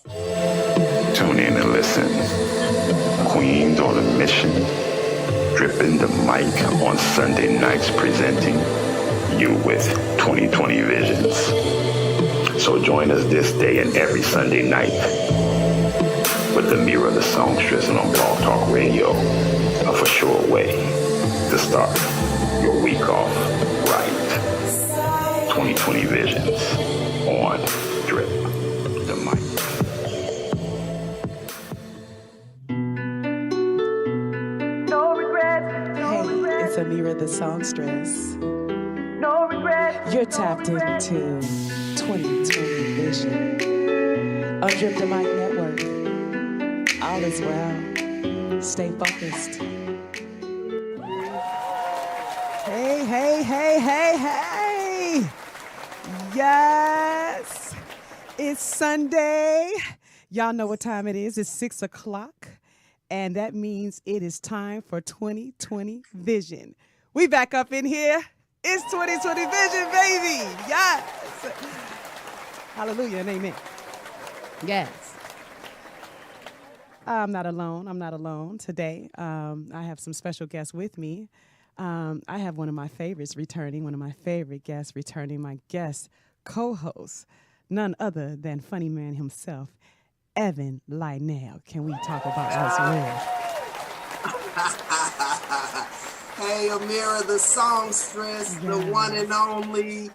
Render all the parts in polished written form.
Tune in and listen. Queens on a mission, dripping the mic on Sunday nights, presenting you with 2020 visions. So join us this day and every Sunday night with Ameerah, the Songstress, and on Blog Talk Radio, a for sure way to start your week off right. 2020 visions on Drip the Mic. Hey, it's Ameerah the Songstress. You're tapped into 2020 Vision on Drip the Mic Network. All is well. Stay focused. Hey. Yes. It's Sunday. Y'all know what time it is. It's 6 o'clock. And that means it is time for 2020 Vision. We back up in here. It's 2020 Vision, baby. Yes. Hallelujah and amen. Yes. I'm not alone today. I have some special guests with me. I have one of my favorites returning, my guest co-host, none other than funny man himself, Evan Lionel. Can we talk about us Hey, Ameerah, the Songstress, the one and only.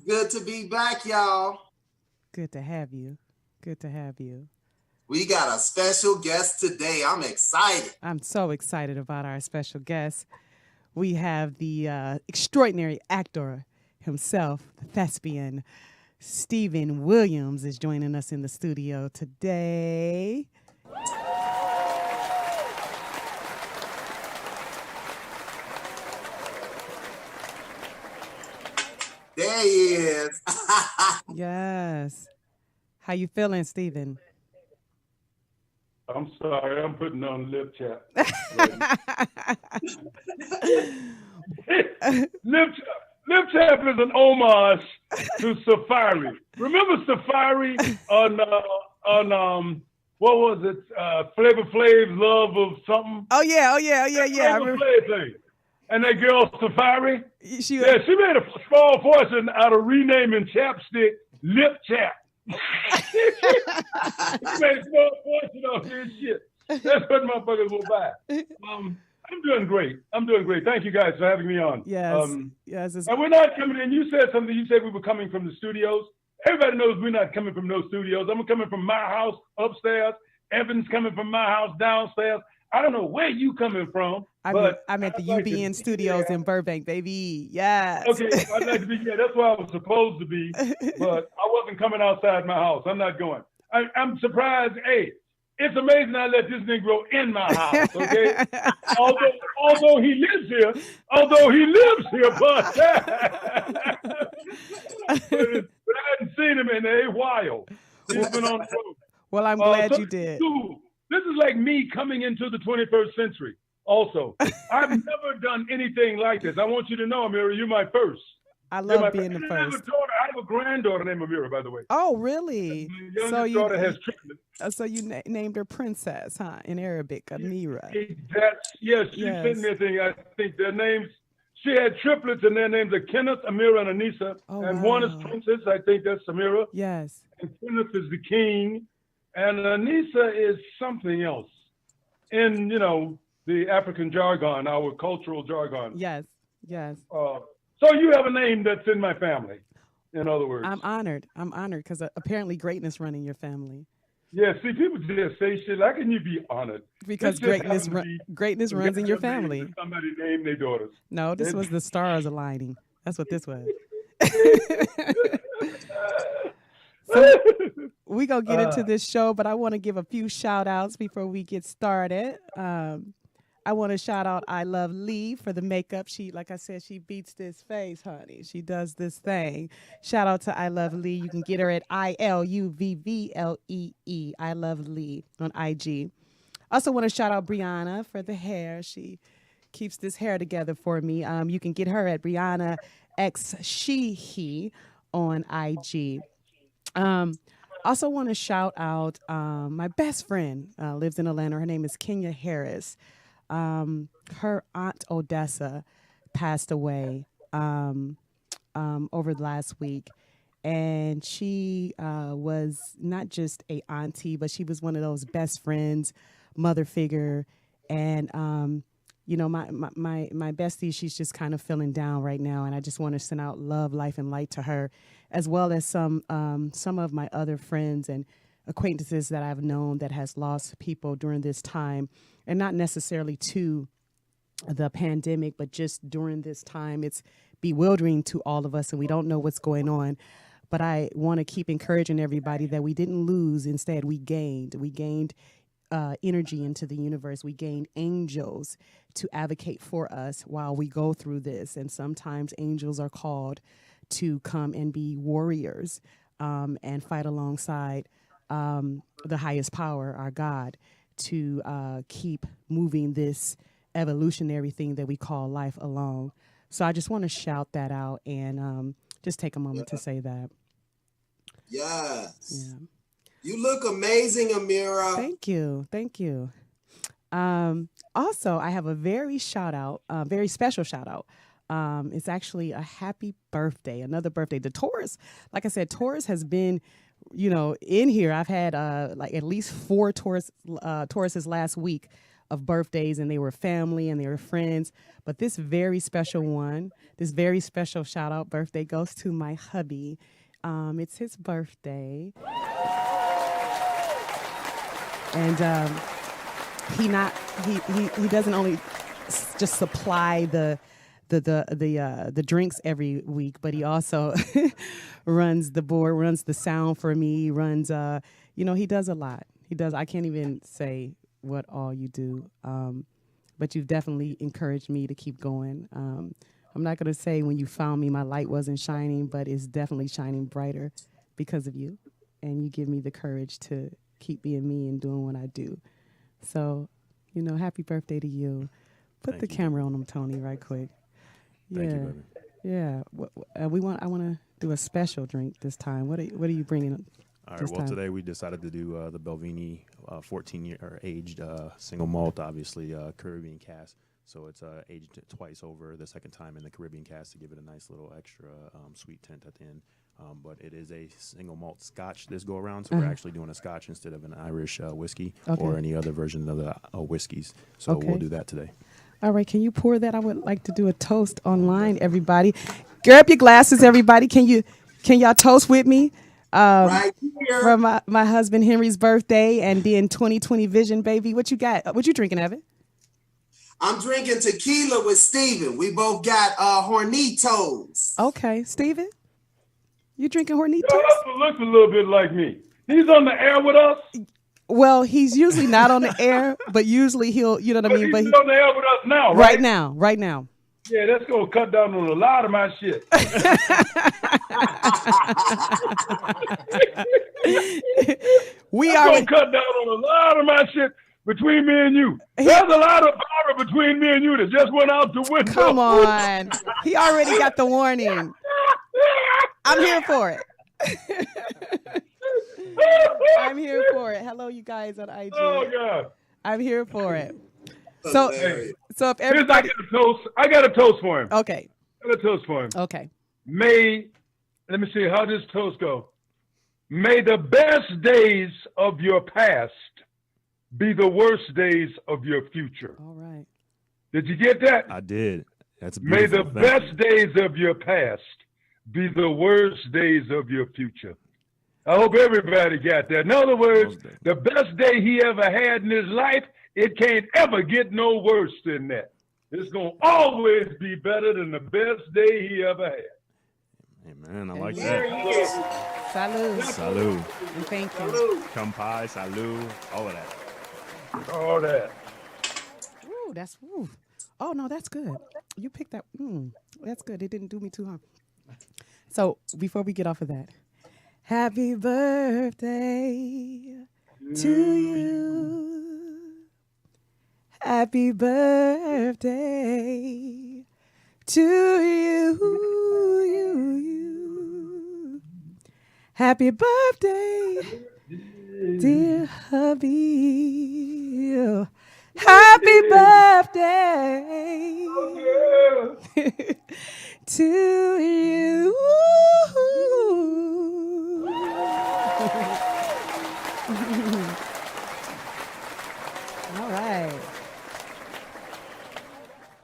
Good to be back, y'all. Good to have you. We got a special guest today. I'm excited. I'm so excited about our special guest. We have the extraordinary actor himself, the thespian, Stephen Williams is joining us in the studio today. There he is. Yes. How you feeling, Stephen? I'm sorry, I'm putting on lip chat. Lip tap is an homage to Safari. Remember Safari on what was it? Flavor Flav's Love of Something? Oh yeah. Flavor Flav thing. And that girl Safari, She she made a small fortune out of renaming chapstick Lip Chap. She made a small fortune off this shit. That's what motherfuckers will buy. I'm doing great. Thank you guys for having me on. Yes. And we're not coming in. You said something. You said we were coming from the studios. Everybody knows we're not coming from those studios. I'm coming from my house upstairs. Evan's coming from my house downstairs. I don't know where you coming from. I'm at the UBN studios in Burbank, baby. Yes. Okay, I'd like to be. Yeah, that's where I was supposed to be, but I wasn't coming outside my house. I'm not going. I'm surprised. Hey, it's amazing I let this Negro in my house. Okay, although he lives here, but but I hadn't seen him in a while. He's been on the road. Well, I'm glad you did. This is like me coming into the 21st century. Also, I've never done anything like this. I want you to know, Ameerah, you're my first. I love being the first. I have a granddaughter named Ameerah, by the way. Oh, really? My youngest daughter has triplets. So you named her Princess, huh? In Arabic, Ameerah. Yes, she sent me a thing. I think their names. She had triplets, and their names are Kenneth, Ameerah, and Anissa. And one is Princess. I think that's Ameerah. Yes. And Kenneth is the king, and Anissa is something else. In the African jargon, our cultural jargon. Yes. So you have a name that's in my family, in other words. I'm honored because apparently greatness run in your family. Yeah, see, people just say shit. How can you be honored? Because greatness runs in your family. Somebody named their daughters. No, this was the stars aligning. That's what this was. So we gonna get into this show, but I want to give a few shout outs before we get started. I want to shout out I Love Lee for the makeup. She, like I said, she beats this face, honey. She does this thing. Shout out to I Love Lee. You can get her at ILUVVLEE. I Love Lee on IG. Also want to shout out Brianna for the hair. She keeps this hair together for me. You can get her at Brianna X She He on IG. Also want to shout out my best friend lives in Atlanta. Her name is Kenya Harris. Her aunt Odessa passed away over the last week. And she was not just a auntie, but she was one of those best friends, mother figure. And, my bestie, she's just kind of feeling down right now. And I just want to send out love, life, and light to her, as well as some of my other friends and acquaintances that I've known that has lost people during this time. And not necessarily to the pandemic, but just during this time. It's bewildering to all of us, and we don't know what's going on. But I want to keep encouraging everybody that we didn't lose. Instead, we gained. We gained energy into the universe. We gained angels to advocate for us while we go through this. And sometimes angels are called to come and be warriors and fight alongside the highest power, our God, to keep moving this evolutionary thing that we call life along. So I just want to shout that out and just take a moment to say that. Yes. Yeah. You look amazing, Ameerah. Thank you. Thank you. Also, I have a very special shout out. It's actually a happy birthday, another birthday. The Taurus, like I said, Taurus has been, in here. I've had like at least 4 Tauruses last week of birthdays, and they were family and they were friends. But this very special one, this very special shout out birthday goes to my hubby. It's his birthday. And he doesn't only just supply the drinks every week, but he also runs the board, runs the sound for me, runs he does a lot. He does. I can't even say what all you do, but you've definitely encouraged me to keep going. I'm not going to say when you found me my light wasn't shining, but it's definitely shining brighter because of you, and you give me the courage to keep being me and doing what I do. So, happy birthday to you. Put the camera on him, Tony, right quick. Thank you, baby. Yeah. I want to do a special drink this time. What are you bringing? All right. Well, today we decided to do the Belvini 14-year aged single malt, obviously Caribbean cask. So it's aged twice over, the second time in the Caribbean cask to give it a nice little extra sweet tint at the end. But it is a single malt Scotch this go around, so we're actually doing a Scotch instead of an Irish whiskey or any other version of the whiskeys. So we'll do that today. All right, can you pour that? I would like to do a toast online, everybody. Grab your glasses, everybody. Can y'all toast with me? Right here. For my husband Henry's birthday and then 2020 vision, baby. What you got? What you drinking, Evan? I'm drinking tequila with Steven. We both got Hornitos. Okay, Steven? You drinking Hornitos? Your husband looks a little bit like me. He's on the air with us. Well, he's usually not on the air, but usually he'll, you know what I mean? But he's on the air with us now, right? Right now. Yeah, that's going to cut down on a lot of my shit. We are already going to cut down on a lot of my shit between me and you. There's a lot of power between me and you that just went out the window. Come on. He already got the warning. I'm here for it. I'm here for it. Hello, you guys on IG. Oh, God. I'm here for it. So if everybody... I got a toast for him. Okay. I got a toast for him. Okay. Let me see, how does toast go? May the best days of your past be the worst days of your future. All right. Did you get that? I did. That's May beautiful. the best days of your past be the worst days of your future. I hope everybody got that. In other words, the best day he ever had in his life, it can't ever get no worse than that. It's going to always be better than the best day he ever had. Hey, man, I like that. Salud. Salud. And thank you. Kampai, salud, all of that. All that. Ooh, ooh. Oh, no, that's good. You picked that. That's good. It didn't do me too harm. So before we get off of that, happy birthday to you. Happy birthday to you. Happy birthday, dear hubby. Happy birthday to you. All right.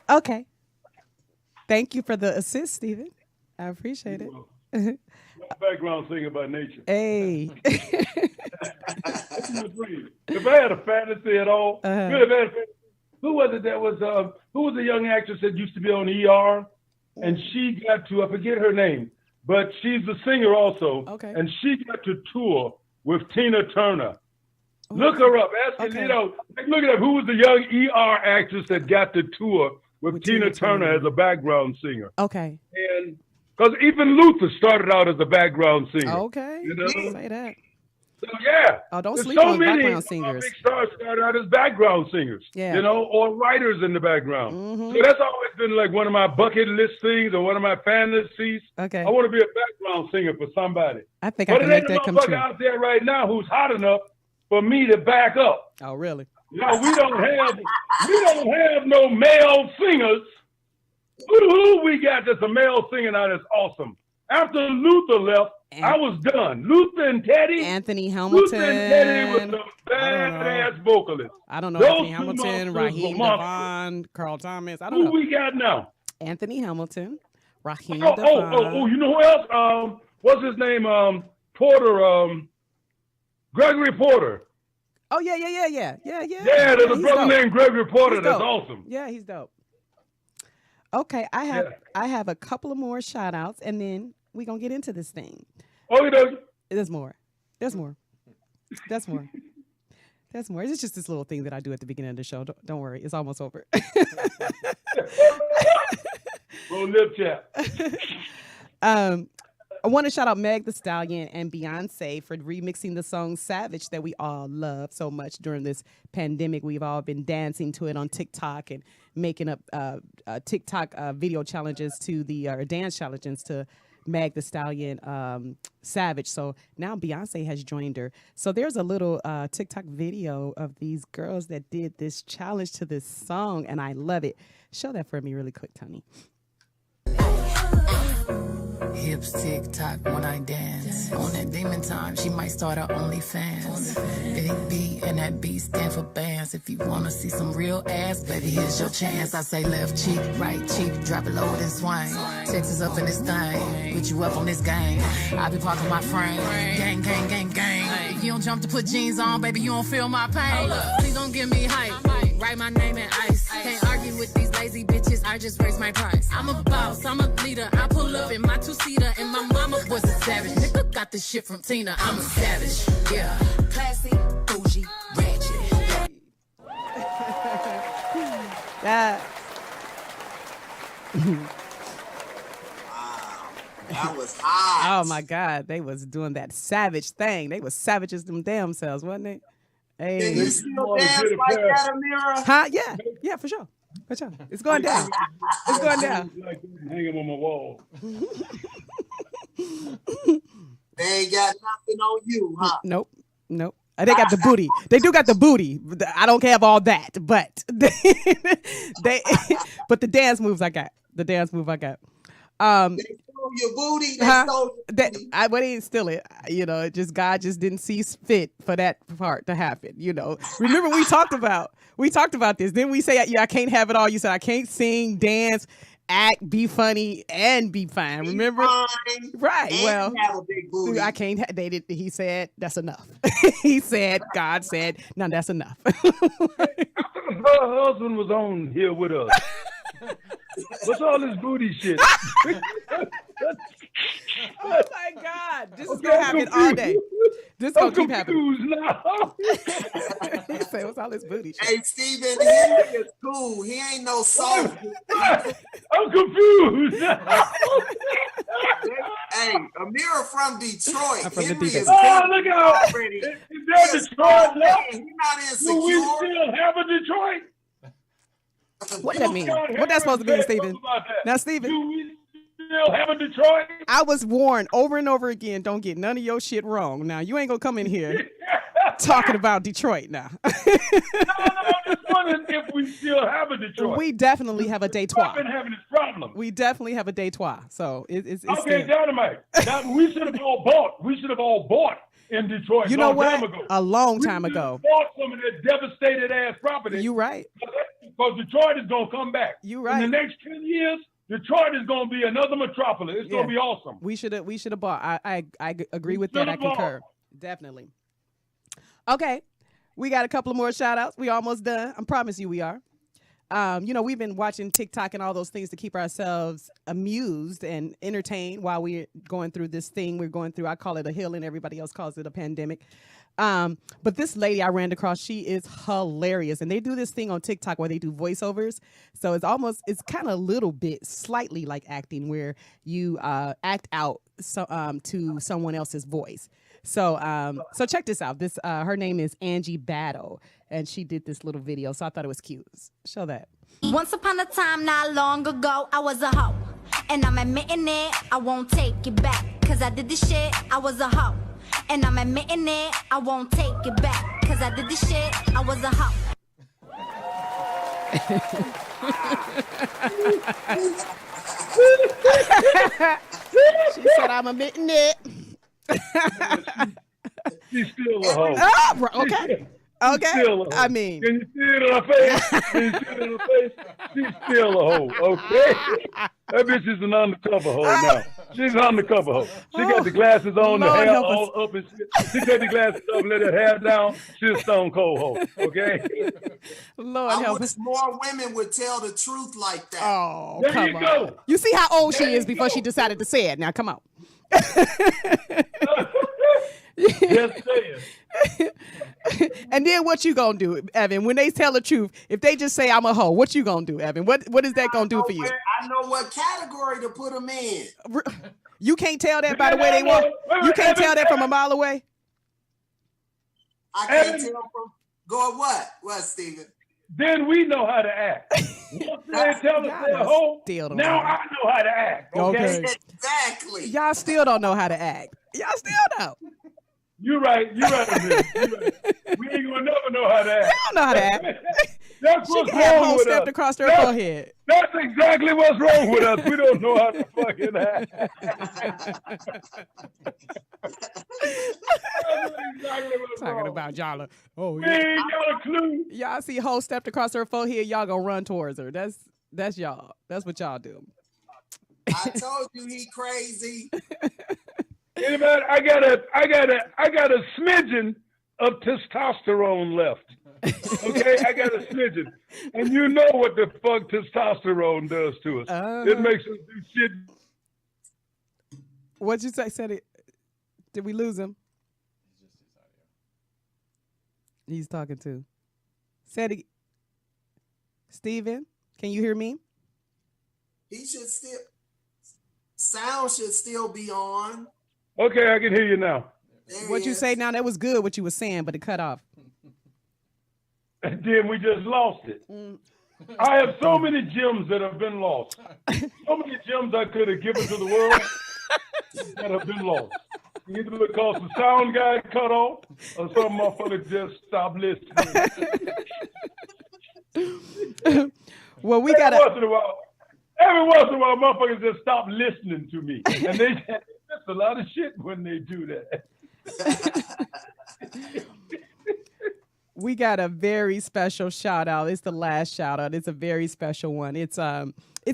Okay. Thank you for the assist, Stephen. I appreciate it. I'm a background singer by nature. Hey. If I had a fantasy at all, who was it that was, who was the young actress that used to be on ER? And she got to, I forget her name, but she's a singer also. Okay. And she got to tour with Tina Turner. Look her up. Ask her, look it up. Who was the young ER actress that got to tour with Tina Turner as a background singer? Okay. And because even Luther started out as a background singer. Okay. You know? Say that. So yeah. Oh, don't There's sleep so on many background singers. big stars started out as background singers. Yeah. You know, or writers in the background. Mm-hmm. So that's always been like one of my bucket list things or one of my fantasies. Okay. I want to be a background singer for somebody. I think I can make that come But true. there ain't no motherfucker out there right now who's hot enough for me to back up. Oh, really? You know, we don't have no male singers. Who we got that's a male singer now that's awesome? After Luther left, I was done. Luther and Teddy. Anthony Hamilton. Luther and Teddy was the badass vocalists. I don't know. Those Anthony two Hamilton, monsters Raheem were monsters. Devon, Carl Thomas. I don't know. Who we got now? Anthony Hamilton, Raheem Devon. Oh, you know who else? What's his name? Porter, Gregory Porter. Oh, yeah. Yeah, there's a brother named Gregory Porter that's awesome. Yeah, he's dope. Okay, I have a couple of more shout outs and then we're gonna get into this thing. Oh, you know. There's more. It's just this little thing that I do at the beginning of the show. Don't worry, it's almost over. Little lip chat. I want to shout out Meg Thee Stallion and Beyonce for remixing the song Savage that we all love so much during this pandemic. We've all been dancing to it on TikTok and making up TikTok video challenges to the dance challenges to Meg Thee Stallion Savage. So now Beyonce has joined her. So there's a little TikTok video of these girls that did this challenge to this song, and I love it. Show that for me really quick, Tony. Hips tick tock when I dance. On that demon time, she might start her OnlyFans. Big B and that B stand for bands. If you wanna see some real ass, baby, here's your chance. I say left cheek, right cheek, drop it low and swing. Texas up in this thing, put you up on this game. I be parking my frame, gang, gang, gang, gang. If you don't jump to put jeans on, baby, you don't feel my pain. Please don't give me hype. Write my name in ice. Can't argue with these lazy bitches. I just raise my price. I'm a boss. I'm a leader. I pull up in my two-seater, and my mama was a savage. Nigga got this shit from Tina. I'm a savage. Yeah. Classy, bougie, ratchet. That. That was hot. Oh my God, they was doing that savage thing. They was savages them damn selves, wasn't they? Hey. Can you still dance like that, Ameerah? Huh? Yeah, for sure. It's going down. It's going down. Like hang him on my wall. They ain't got nothing on you, huh? Nope. They got the booty. They do got the booty. I don't have all that, but but the dance moves I got. They stole your booty. They stole your booty. I didn't steal it. You know, it just God just didn't see fit for that part to happen. You know, remember we talked about this. Then we say, I can't have it all. You said I can't sing, dance, act, be funny, and be fine. Remember? Fine, right. Well, have a big booty. I can't. They did. He said that's enough. He said, God said, no, that's enough. Her husband was on here with us. What's all this booty shit? Oh my God. This is gonna happen all day. This is gonna keep happening. Now. He said, what's all this booty shit? Hey, Steven, he is cool. He ain't no soft. I'm confused. Hey, Ameerah from Detroit. I'm from Henry the is Oh, look out. already. Is that Detroit now? He's not Do we insecure. still have a Detroit? What that mean? What that supposed to mean, Stephen? Now, Stephen. Do we still have a Detroit? I was warned over and over again, don't get none of your shit wrong. Now, you ain't going to come in here talking about Detroit now. No, I'm just wondering if we still have a Detroit. We definitely have a Detroit. I've been having this problem. We definitely have a Detroit. So it's okay, Dynamite. Now, we should have all bought. We should have all bought in Detroit. You know what? Time ago. A long time ago. Bought some of that devastated ass property. You right. Because Detroit is gonna come back. You right. In the next 10 years, Detroit is gonna be another metropolis. It's gonna be awesome. We should have bought. I agree with that. I concur. Definitely. Okay. We got a couple of more shout outs. We almost done. I promise you we are. We've been watching TikTok and all those things to keep ourselves amused and entertained while we're going through this thing we're going through. I call it a healing. Everybody else calls it a pandemic. But this lady I ran across, she is hilarious. And they do this thing on TikTok where they do voiceovers. So it's kind of a little bit slightly like acting where you act out to someone else's voice. So check this out. This her name is Angie Battle, and she did this little video. So I thought it was cute. Show that. Once upon a time, not long ago, I was a hoe. And I'm admitting it, I won't take it back. Cause I did this shit, I was a hoe. And I'm admitting it, I won't take it back. Cause I did this shit, I was a hoe. She said, I'm admitting it. She's still a hoe. Oh, okay. Okay. I mean, can you see it in her face? Can you see it in her face? She's still a hoe. Okay. That bitch is an undercover hoe now. She's an undercover hoe. She got the glasses on, the hair all up and shit. She take the glasses up, let her hair down. She's a stone cold hoe. Okay. Lord I help wish us. more women would tell the truth like that. Oh, there come you on. go. You see how old she is before she decided to say it. Now, come on. Just saying. And then what you gonna do, Evan? When they tell the truth, if they just say I'm a hoe, what you gonna do, Evan? What is that gonna do for you? I know what category to put them in. You can't tell that by the way they walk. You can't tell that from a mile away. I can't tell from. Go what? What, Steven? Then we know how to act. Once they tell us they're a hoe, now I know how to act. Okay. Exactly. Y'all still don't know how to act. Y'all still don't. You're right. You're right. We ain't gonna never know how to act. They don't know how to act. That's She what's can have wrong whole with stepped us. across her forehead. That's exactly what's wrong with us. We don't know how to fucking act. Exactly what's Talking wrong. about y'all. Oh We yeah. ain't got a clue. Y'all see whole stepped across her forehead. Y'all gonna run towards her. That's y'all. That's what y'all do. I told you he crazy. Anybody? I got a smidgen of testosterone left. Okay, I got a smidgen, and you know what the fuck testosterone does to us. It makes us do shit. What'd you say? Said it. Did we lose him? He's talking to. Said it. Steven, can you hear me? He should still. Sound should still be on. Okay, I can hear you now. What you say now? That was good. What you were saying, but it cut off. And then we just lost it. I have so many gems that have been lost. So many gems I could have given to the world that have been lost. Either because the sound guy cut off or some motherfucker just stopped listening. Well, we got every once in a while, motherfuckers just stop listening to me. And they miss a lot of shit when they do that. We got a very special shout out. It's the last shout out. It's a very special one. It's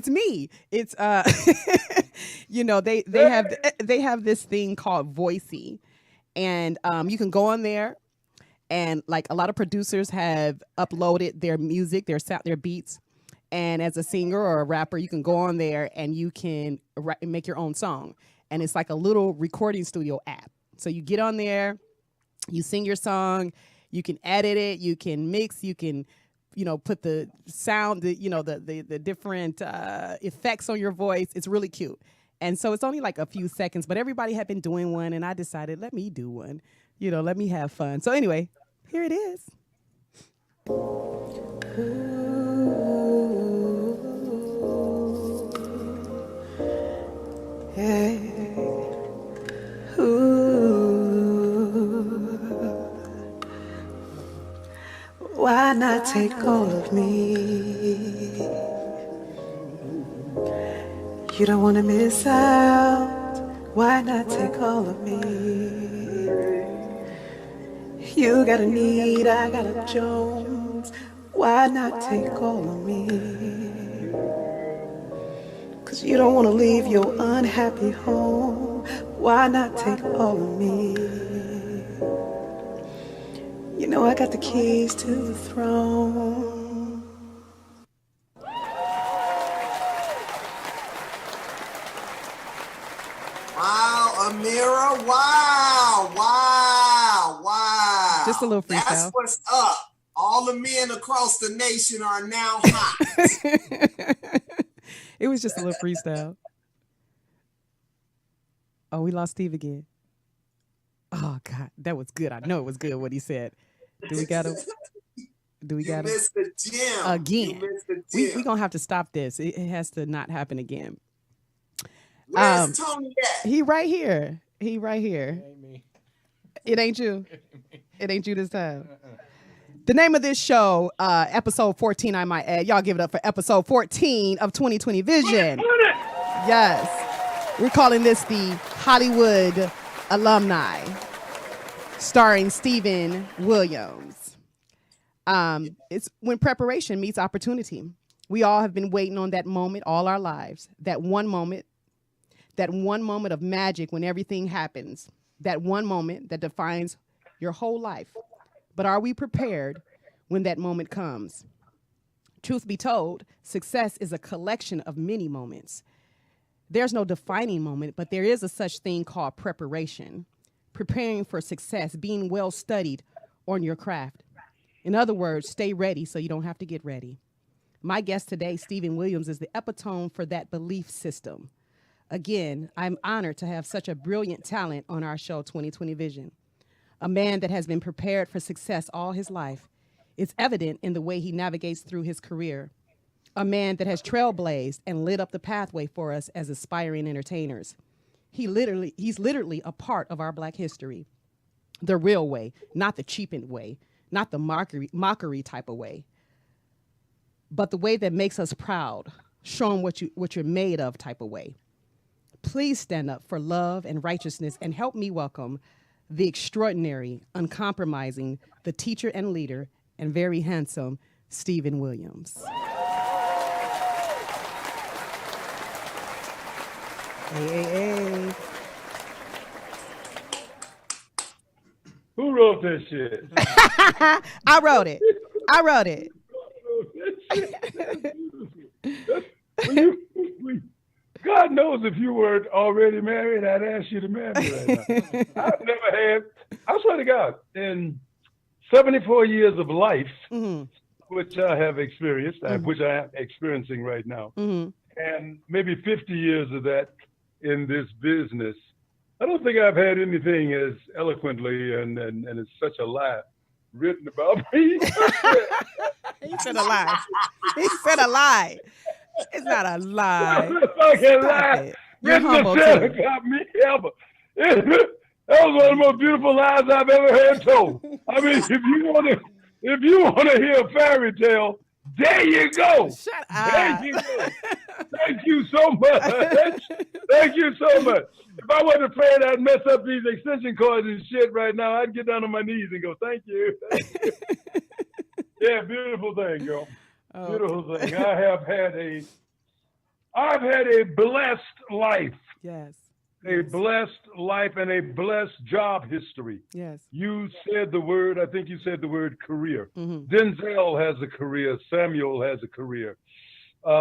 me. It's they have this thing called Voicey, and you can go on there, and like a lot of producers have uploaded their music, their beats, and as a singer or a rapper, you can go on there and you can make your own song, and it's like a little recording studio app. So you get on there, you sing your song. You can edit it, you can mix, you can, put the sound, the different effects on your voice. It's really cute. And so it's only like a few seconds, but everybody had been doing one, and I decided, let me do one. Let me have fun. So anyway, here it is. Yeah. Ooh. Why not take all of me? You don't want to miss out. Why not take all of me? You got a need, I got a Jones. Why not take all of me? 'Cause you don't want to leave your unhappy home. Why not take all of me? You know I got the keys to the throne. Wow, Ameerah. Wow. Just a little freestyle. That's what's up. All the men across the nation are now hot. It was just a little freestyle. Oh, we lost Steve again. Oh God, that was good. I know it was good what he said. Do we got him? You missed the gym. Again. You missed the We gym. gonna have to stop this. It has to not happen again. Where's Tony at? He right here. He right here. It ain't you. It ain't you this time. The name of this show, episode 14, I might add. Y'all give it up for episode 14 of 2020 Vision. Yes. We're calling this the Hollywood Alumni, starring Stephen Williams. It's when preparation meets opportunity. We all have been waiting on that moment all our lives. That one moment of magic when everything happens. That one moment that defines your whole life. But are we prepared when that moment comes? Truth be told, success is a collection of many moments. There's no defining moment, but there is a such thing called preparation. Preparing for success, being well studied on your craft. In other words, stay ready so you don't have to get ready. My guest today, Stephen Williams, is the epitome for that belief system. Again, I'm honored to have such a brilliant talent on our show, 2020 Vision. A man that has been prepared for success all his life. It's evident in the way he navigates through his career. A man that has trailblazed and lit up the pathway for us as aspiring entertainers. He's literally a part of our Black history. The real way, not the cheapened way, not the mockery type of way, but the way that makes us proud, showing what you're made of type of way. Please stand up for love and righteousness and help me welcome the extraordinary, uncompromising, the teacher and leader, and very handsome Stephen Williams. Hey. Who wrote this shit? I wrote it. God knows if you weren't already married, I'd ask you to marry me right now. I've never had, I swear to God, in 74 years of life, which I have experienced, which I am experiencing right now, and maybe 50 years of that in this business, I don't think I've had anything as eloquently and as such a lie written about me. He said a lie. It's not a lie. Fucking lie. You're humble too. About me ever. That was one of the most beautiful lies I've ever heard told. I mean, if you want to hear a fairy tale, there you go. Shut up. There you go. Thank you so much. Thank you so much. If I wasn't afraid I'd mess up these extension cords and shit right now, I'd get down on my knees and go, thank you. Yeah, beautiful thing, girl. Oh. Beautiful thing. I've had a blessed life. Yes. A blessed life and a blessed job history. Yes. You said the word, I think you said the word career. Denzel has a career. Samuel has a career.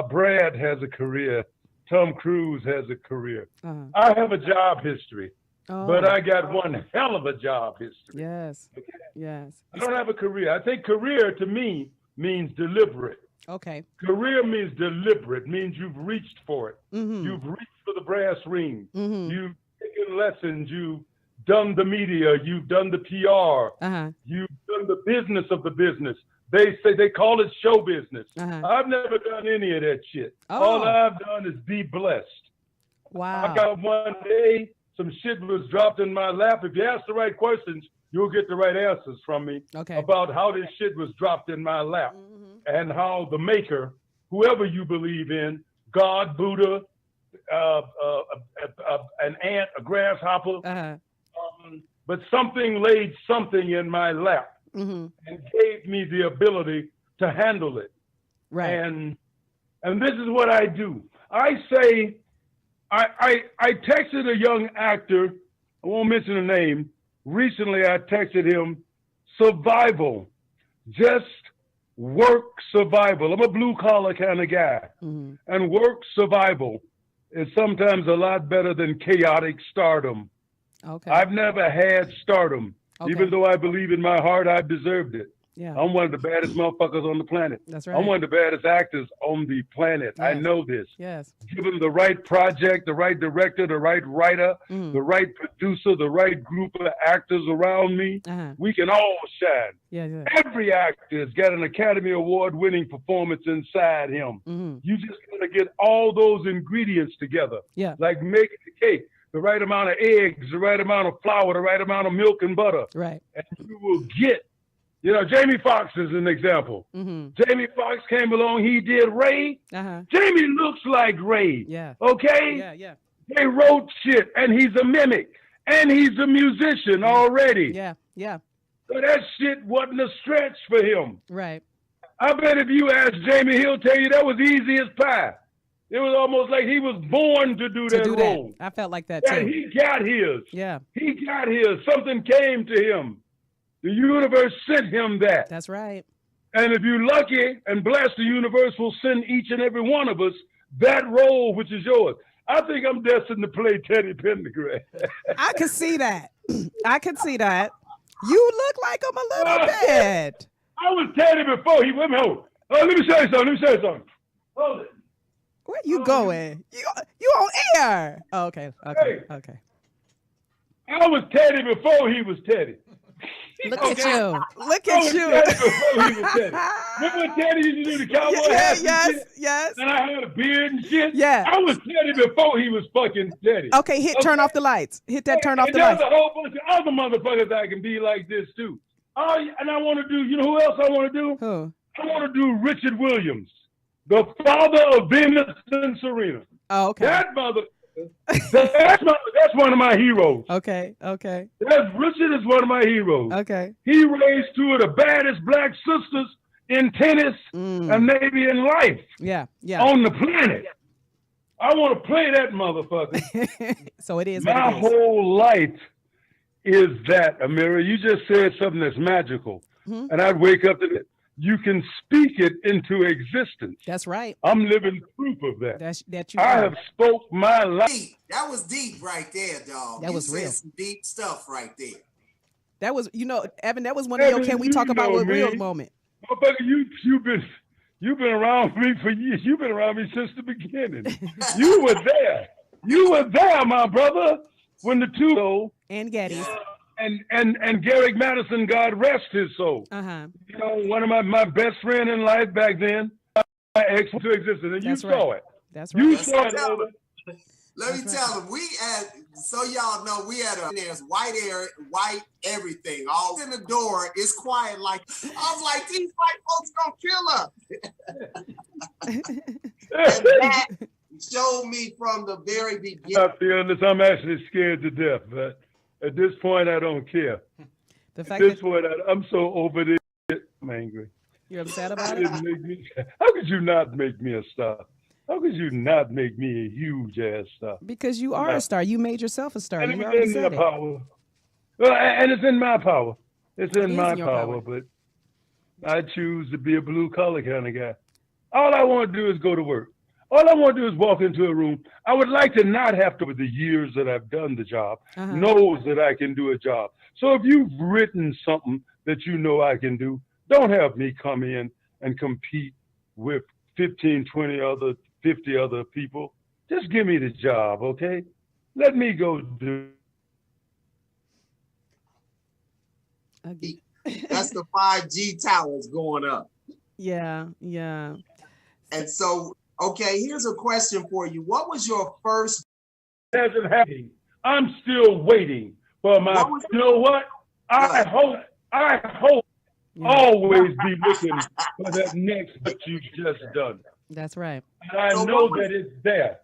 Brad has a career. Tom Cruise has a career. I have a job history, but I got one hell of a job history. Yes. Yes. I don't have a career. I think career to me means deliberate. Okay. Career means deliberate, means you've reached for it. You've reached for the brass ring. You've taken lessons. You've done the media. You've done the PR. You've done the business of the business. They call it show business. I've never done any of that shit. All I've done is be blessed. Wow. I got one day, some shit was dropped in my lap. If you ask the right questions, you'll get the right answers from me about how this shit was dropped in my lap and how the maker, whoever you believe in, God, Buddha, an ant, a grasshopper, but something laid something in my lap and gave me the ability to handle it. Right. And this is what I do. I say, I texted a young actor, I won't mention the name. Recently, I texted him, survival, just work survival. I'm a blue collar kind of guy, and work survival is sometimes a lot better than chaotic stardom. Okay. I've never had stardom. Even though I believe in my heart I deserved it. Yeah. I'm one of the baddest motherfuckers on the planet. That's right. I'm one of the baddest actors on the planet. Yes. I know this. Yes. Given the right project, the right director, the right writer, the right producer, the right group of actors around me, we can all shine. Yeah. Every actor has got an Academy Award winning performance inside him. You just gotta get all those ingredients together. Yeah. Like making the cake. The right amount of eggs, the right amount of flour, the right amount of milk and butter. Right. And you will get, Jamie Foxx is an example. Jamie Foxx came along, he did Ray. Jamie looks like Ray. Yeah. Okay? Yeah. They wrote shit, and he's a mimic, and he's a musician already. Yeah. So that shit wasn't a stretch for him. Right. I bet if you ask Jamie, he'll tell you that was easy as pie. It was almost like he was born to do that role. I felt like that Yeah, too. he got his. Yeah. He got his. Something came to him. The universe sent him that. That's right. And if you're lucky and blessed, the universe will send each and every one of us that role, which is yours. I think I'm destined to play Teddy Pendergrass. I can see that. I can see that. You look like him a little bit. I was Teddy before he went home. Oh, let me show you something. Hold it. Where you going? You on air? Oh, okay. Hey. Okay. I was Teddy before he was Teddy. Look at you. Look I at was you. Teddy before he was Teddy. Remember when Teddy used to do the cowboy hats and shit? Yes. And I had a beard and shit? Yeah. I was Teddy before he was fucking Teddy. Okay, turn off the lights. Hit that turn off the lights. lights. There's a whole bunch of other motherfuckers that can be like this too. Oh, and I want to do, you know who else I want to do? Who? I want to do Richard Williams, the father of Venus and Serena. Oh, okay. That mother, that's one of my heroes. Okay. Richard is one of my heroes. Okay. He raised two of the baddest black sisters in tennis and maybe in life. Yeah. On the planet. I want to play that motherfucker. So it is. My whole life is that, Ameerah. You just said something that's magical. And I'd wake up to it. You can speak it into existence. That's right. I'm living proof of that. I have spoke my life. Deep. That was deep right there, dog. That was real. Some deep stuff right there. That was, Evan, that was one of your can we talk about what real moment. Motherfucker, you've been around me for years. You've been around me since the beginning. You were there. You were there, my brother, when the two and Geddes. And Garrick Madison, God rest his soul. One of my best friend in life back then, my ex to existence, and you saw it. That's right. You saw it. Let me tell them, so y'all know, there's white everything, all in the door. It's quiet. Like, I was like, these white folks gonna kill us. And that showed me from the very beginning. I feel this. I'm actually scared to death, but at this point, I don't care. At this point, I'm so over this shit, I'm angry. You're upset about it? How could you not make me a star? How could you not make me a huge ass star? Because you are a star. You made yourself a star. And you it's already in said my it. power. Well, and it's in my power. It's in my power, but I choose to be a blue collar kind of guy. All I want to do is go to work. All I want to do is walk into a room. I would like to not have to, with the years that I've done the job, knows that I can do a job. So if you've written something that you know I can do, don't have me come in and compete with 15, 20 other, 50 other people. Just give me the job, okay? Let me go do. That's the 5G towers going up. Yeah. And so, okay, here's a question for you. What was your first hasn't happened. I'm still waiting for my. You know what? I hope always be looking for that next what you've just done. That's right. And I know that it's there.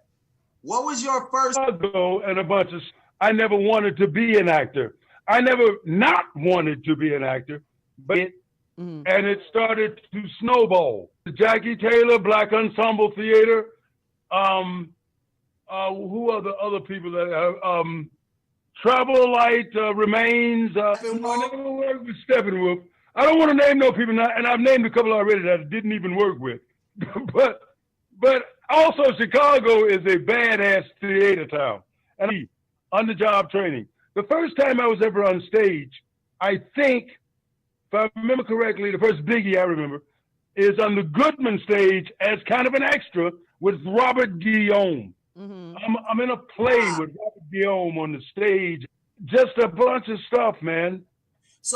What was your first? And a bunch of. I never wanted to be an actor. I never not wanted to be an actor, but and it started to snowball. Jackie Taylor, Black Ensemble Theater. Who are the other people that have? Travel Light Remains. I never worked with Steppenwolf. I don't want to name no people now, and I've named a couple already that I didn't even work with. but also Chicago is a badass theater town, and on the job training. The first time I was ever on stage, I think, if I remember correctly, the first biggie I remember is on the Goodman stage as kind of an extra with Robert Guillaume. I'm in a play with Robert Guillaume on the stage. Just a bunch of stuff, man.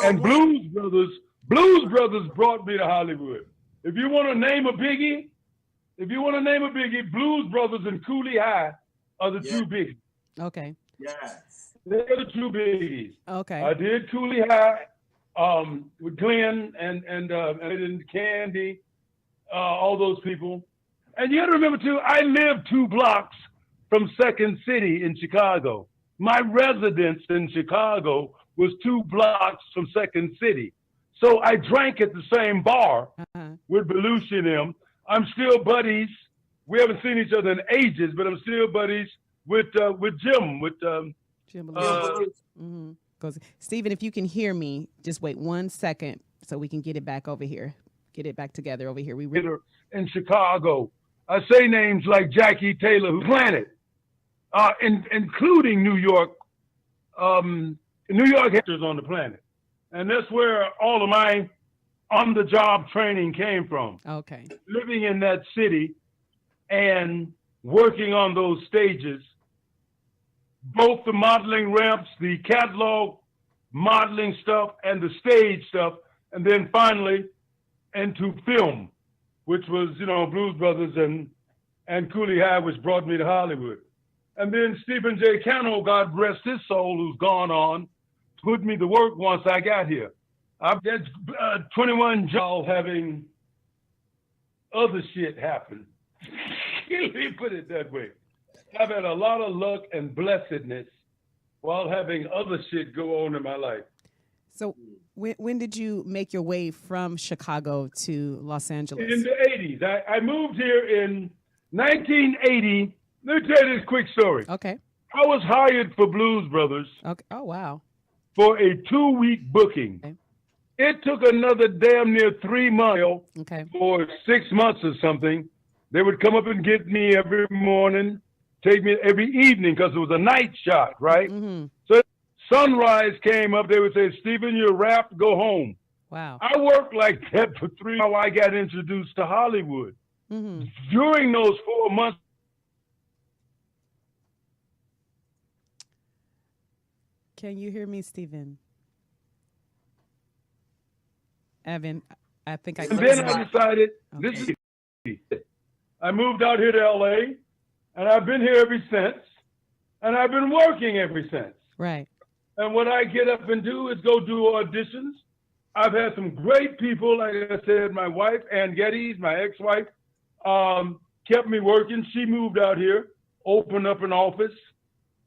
And Blues Brothers brought me to Hollywood. If you want to name a biggie, Blues Brothers and Cooley High are the two biggies. Okay. Yes. They're the two biggies. Okay. I did Cooley High with Glenn and Candy, all those people. And you got to remember, too, I lived 2 blocks from Second City in Chicago. My residence in Chicago was 2 blocks from Second City. So I drank at the same bar with Belushi and them. I'm still buddies. We haven't seen each other in ages, but I'm still buddies with Jim. Jim Because Stephen, if you can hear me, just wait 1 second so we can get it back over here. Get it back together over here. In Chicago. I say names like Jackie Taylor, who Planet, including New York. New York actors on the planet. And that's where all of my on-the-job training came from. Okay. Living in that city and working on those stages, both the modeling ramps, the catalog modeling stuff, and the stage stuff, and then finally into film, which was, Blues Brothers and Cooley High, which brought me to Hollywood. And then Stephen J. Cano, God rest his soul, who's gone on, put me to work once I got here. I've got 21 jobs having other shit happen. Let me put it that way. I've had a lot of luck and blessedness while having other shit go on in my life. So when did you make your way from Chicago to Los Angeles? In the 80s. I moved here in 1980. Let me tell you this quick story. Okay. I was hired for Blues Brothers. Okay. Oh, wow. For a 2-week booking. Okay. It took another damn near 3 months for 6 months or something. They would come up and get me every morning, take me every evening because it was a night shot, right? Mm-hmm. So sunrise came up, they would say, Stephen, you're wrapped, go home. Wow. I worked like that for 3 months. I got introduced to Hollywood. Mm-hmm. During those 4 months, can you hear me, Stephen? Evan, I think I. And then I decided this is. I moved out here to LA, and I've been here ever since, and I've been working ever since. Right. And what I get up and do is go do auditions. I've had some great people, like I said, my wife, Ann Geddes, my ex-wife, kept me working. She moved out here, opened up an office.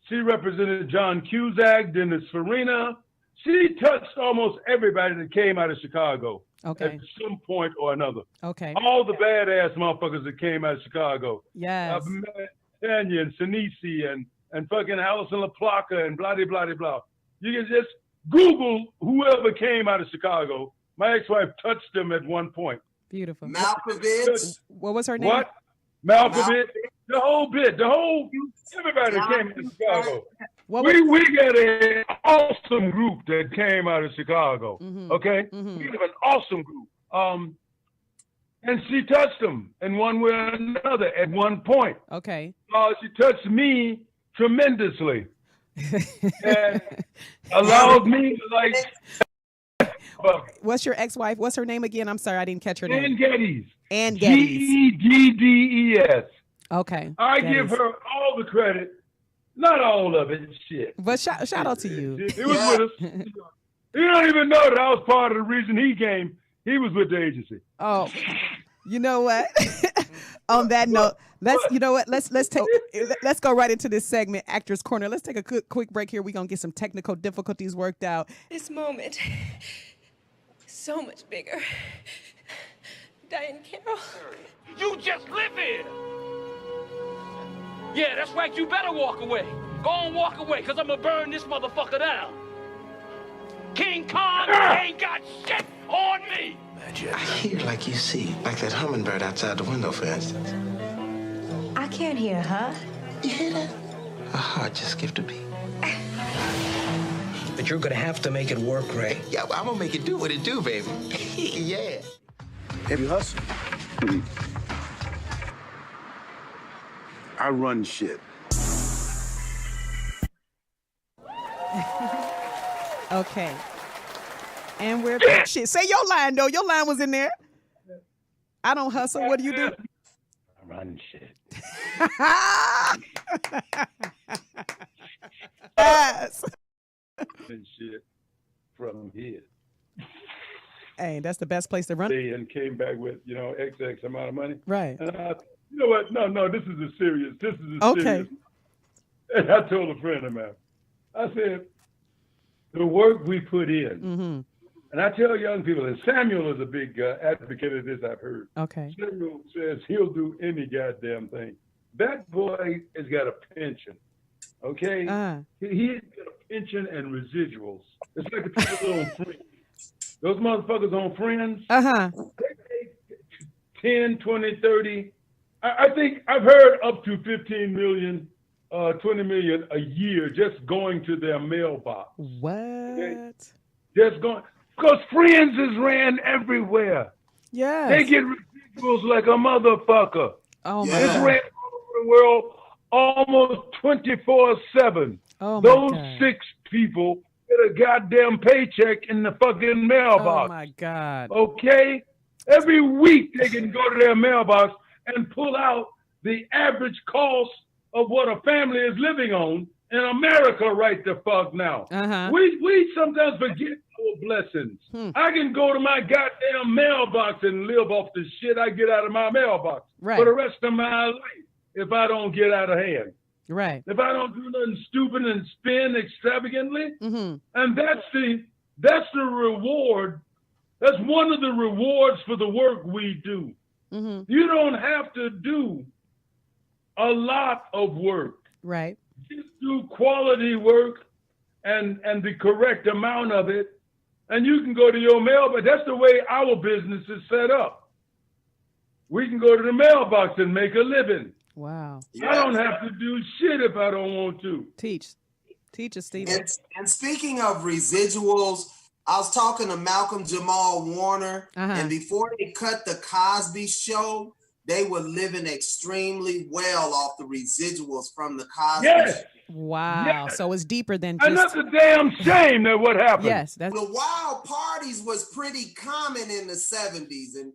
She represented John Cusack, Dennis Farina. She touched almost everybody that came out of Chicago at some point or another. Okay. All the badass motherfuckers that came out of Chicago. Yes. I've met Tanya and Sinisi and fucking Allison LaPlaca and blah, blah, blah, blah. You can just Google whoever came out of Chicago. My ex-wife touched them at one point. Beautiful. Malkovich. What was her name? What? Malkovich. The whole everybody that came out of Chicago. We got an awesome group that came out of Chicago. Mm-hmm. Okay? Mm-hmm. We have an awesome group. And she touched them in one way or another at one point. Okay. She touched me tremendously. And allowed me to What's your ex-wife? What's her name again? I'm sorry, I didn't catch her name. Ann Geddes. Ann Geddes. Geddes. Okay. I give her all the credit. Not all of it, shit. But shout out to you. He was with us. He don't even know that I was part of the reason he came. He was with the agency. Oh, you know what? On that note, let's go right into this segment, Actors Corner. Let's take a quick break here. We're gonna get some technical difficulties worked out. This moment is so much bigger. Diane Carroll. You just live here. Yeah, that's right. You better walk away. Go on, walk away, because I'm going to burn this motherfucker down. King Kong ain't got shit on me. I hear like you see, like that hummingbird outside the window, for instance. I can't hear, huh? You hear that? A heart just skipped a beat. But you're gonna have to make it work, Ray. Yeah, I'm gonna make it do what it do, baby. Yeah. Have you hustled? I run shit. Okay. And we're back. Shit. Say your line, though. Your line was in there. I don't hustle. What do you do? I run shit. Yes. And shit from here. Hey, that's the best place to run. And came back with, XX amount of money. Right. And you know what? No, this is a serious. Serious. And I told a friend of mine, I said, the work we put in, and I tell young people, and Samuel is a big advocate of this, I've heard. Okay. Samuel says he'll do any goddamn thing. That boy has got a pension, okay? He's got a pension and residuals. It's like the people on Friends. Those motherfuckers on Friends, they pay 10, 20, 30. I think I've heard up to 15 million, 20 million a year just going to their mailbox. What? Okay? Just going, because Friends is ran everywhere. Yeah. They get residuals like a motherfucker. Oh, my It's God. ran all over the world almost 24/7. Oh, my Those God. 6 people get a goddamn paycheck in the fucking mailbox. Oh, my God. Okay? Every week they can go to their mailbox and pull out the average cost of what a family is living on in America right the fuck now. We sometimes forget our blessings. I can go to my goddamn mailbox and live off the shit I get out of my mailbox for the rest of my life if I don't get out of hand. Right. If I don't do nothing stupid and spend extravagantly, and that's the reward. That's one of the rewards for the work we do. You don't have to do a lot of work. Right. Just do quality work and the correct amount of it, and you can go to your mail. But that's the way our business is set up. We can go to the mailbox and make a living. Wow. I don't have to do shit if I don't want to. Teach us, Stephen. And speaking of residuals, I was talking to Malcolm Jamal Warner, and before they cut the Cosby Show, they were living extremely well off the residuals from the Cosby Show. Wow. Yes. So it's deeper than just... And that's a damn shame that what happened. Yes. The wild parties was pretty common in the 70s and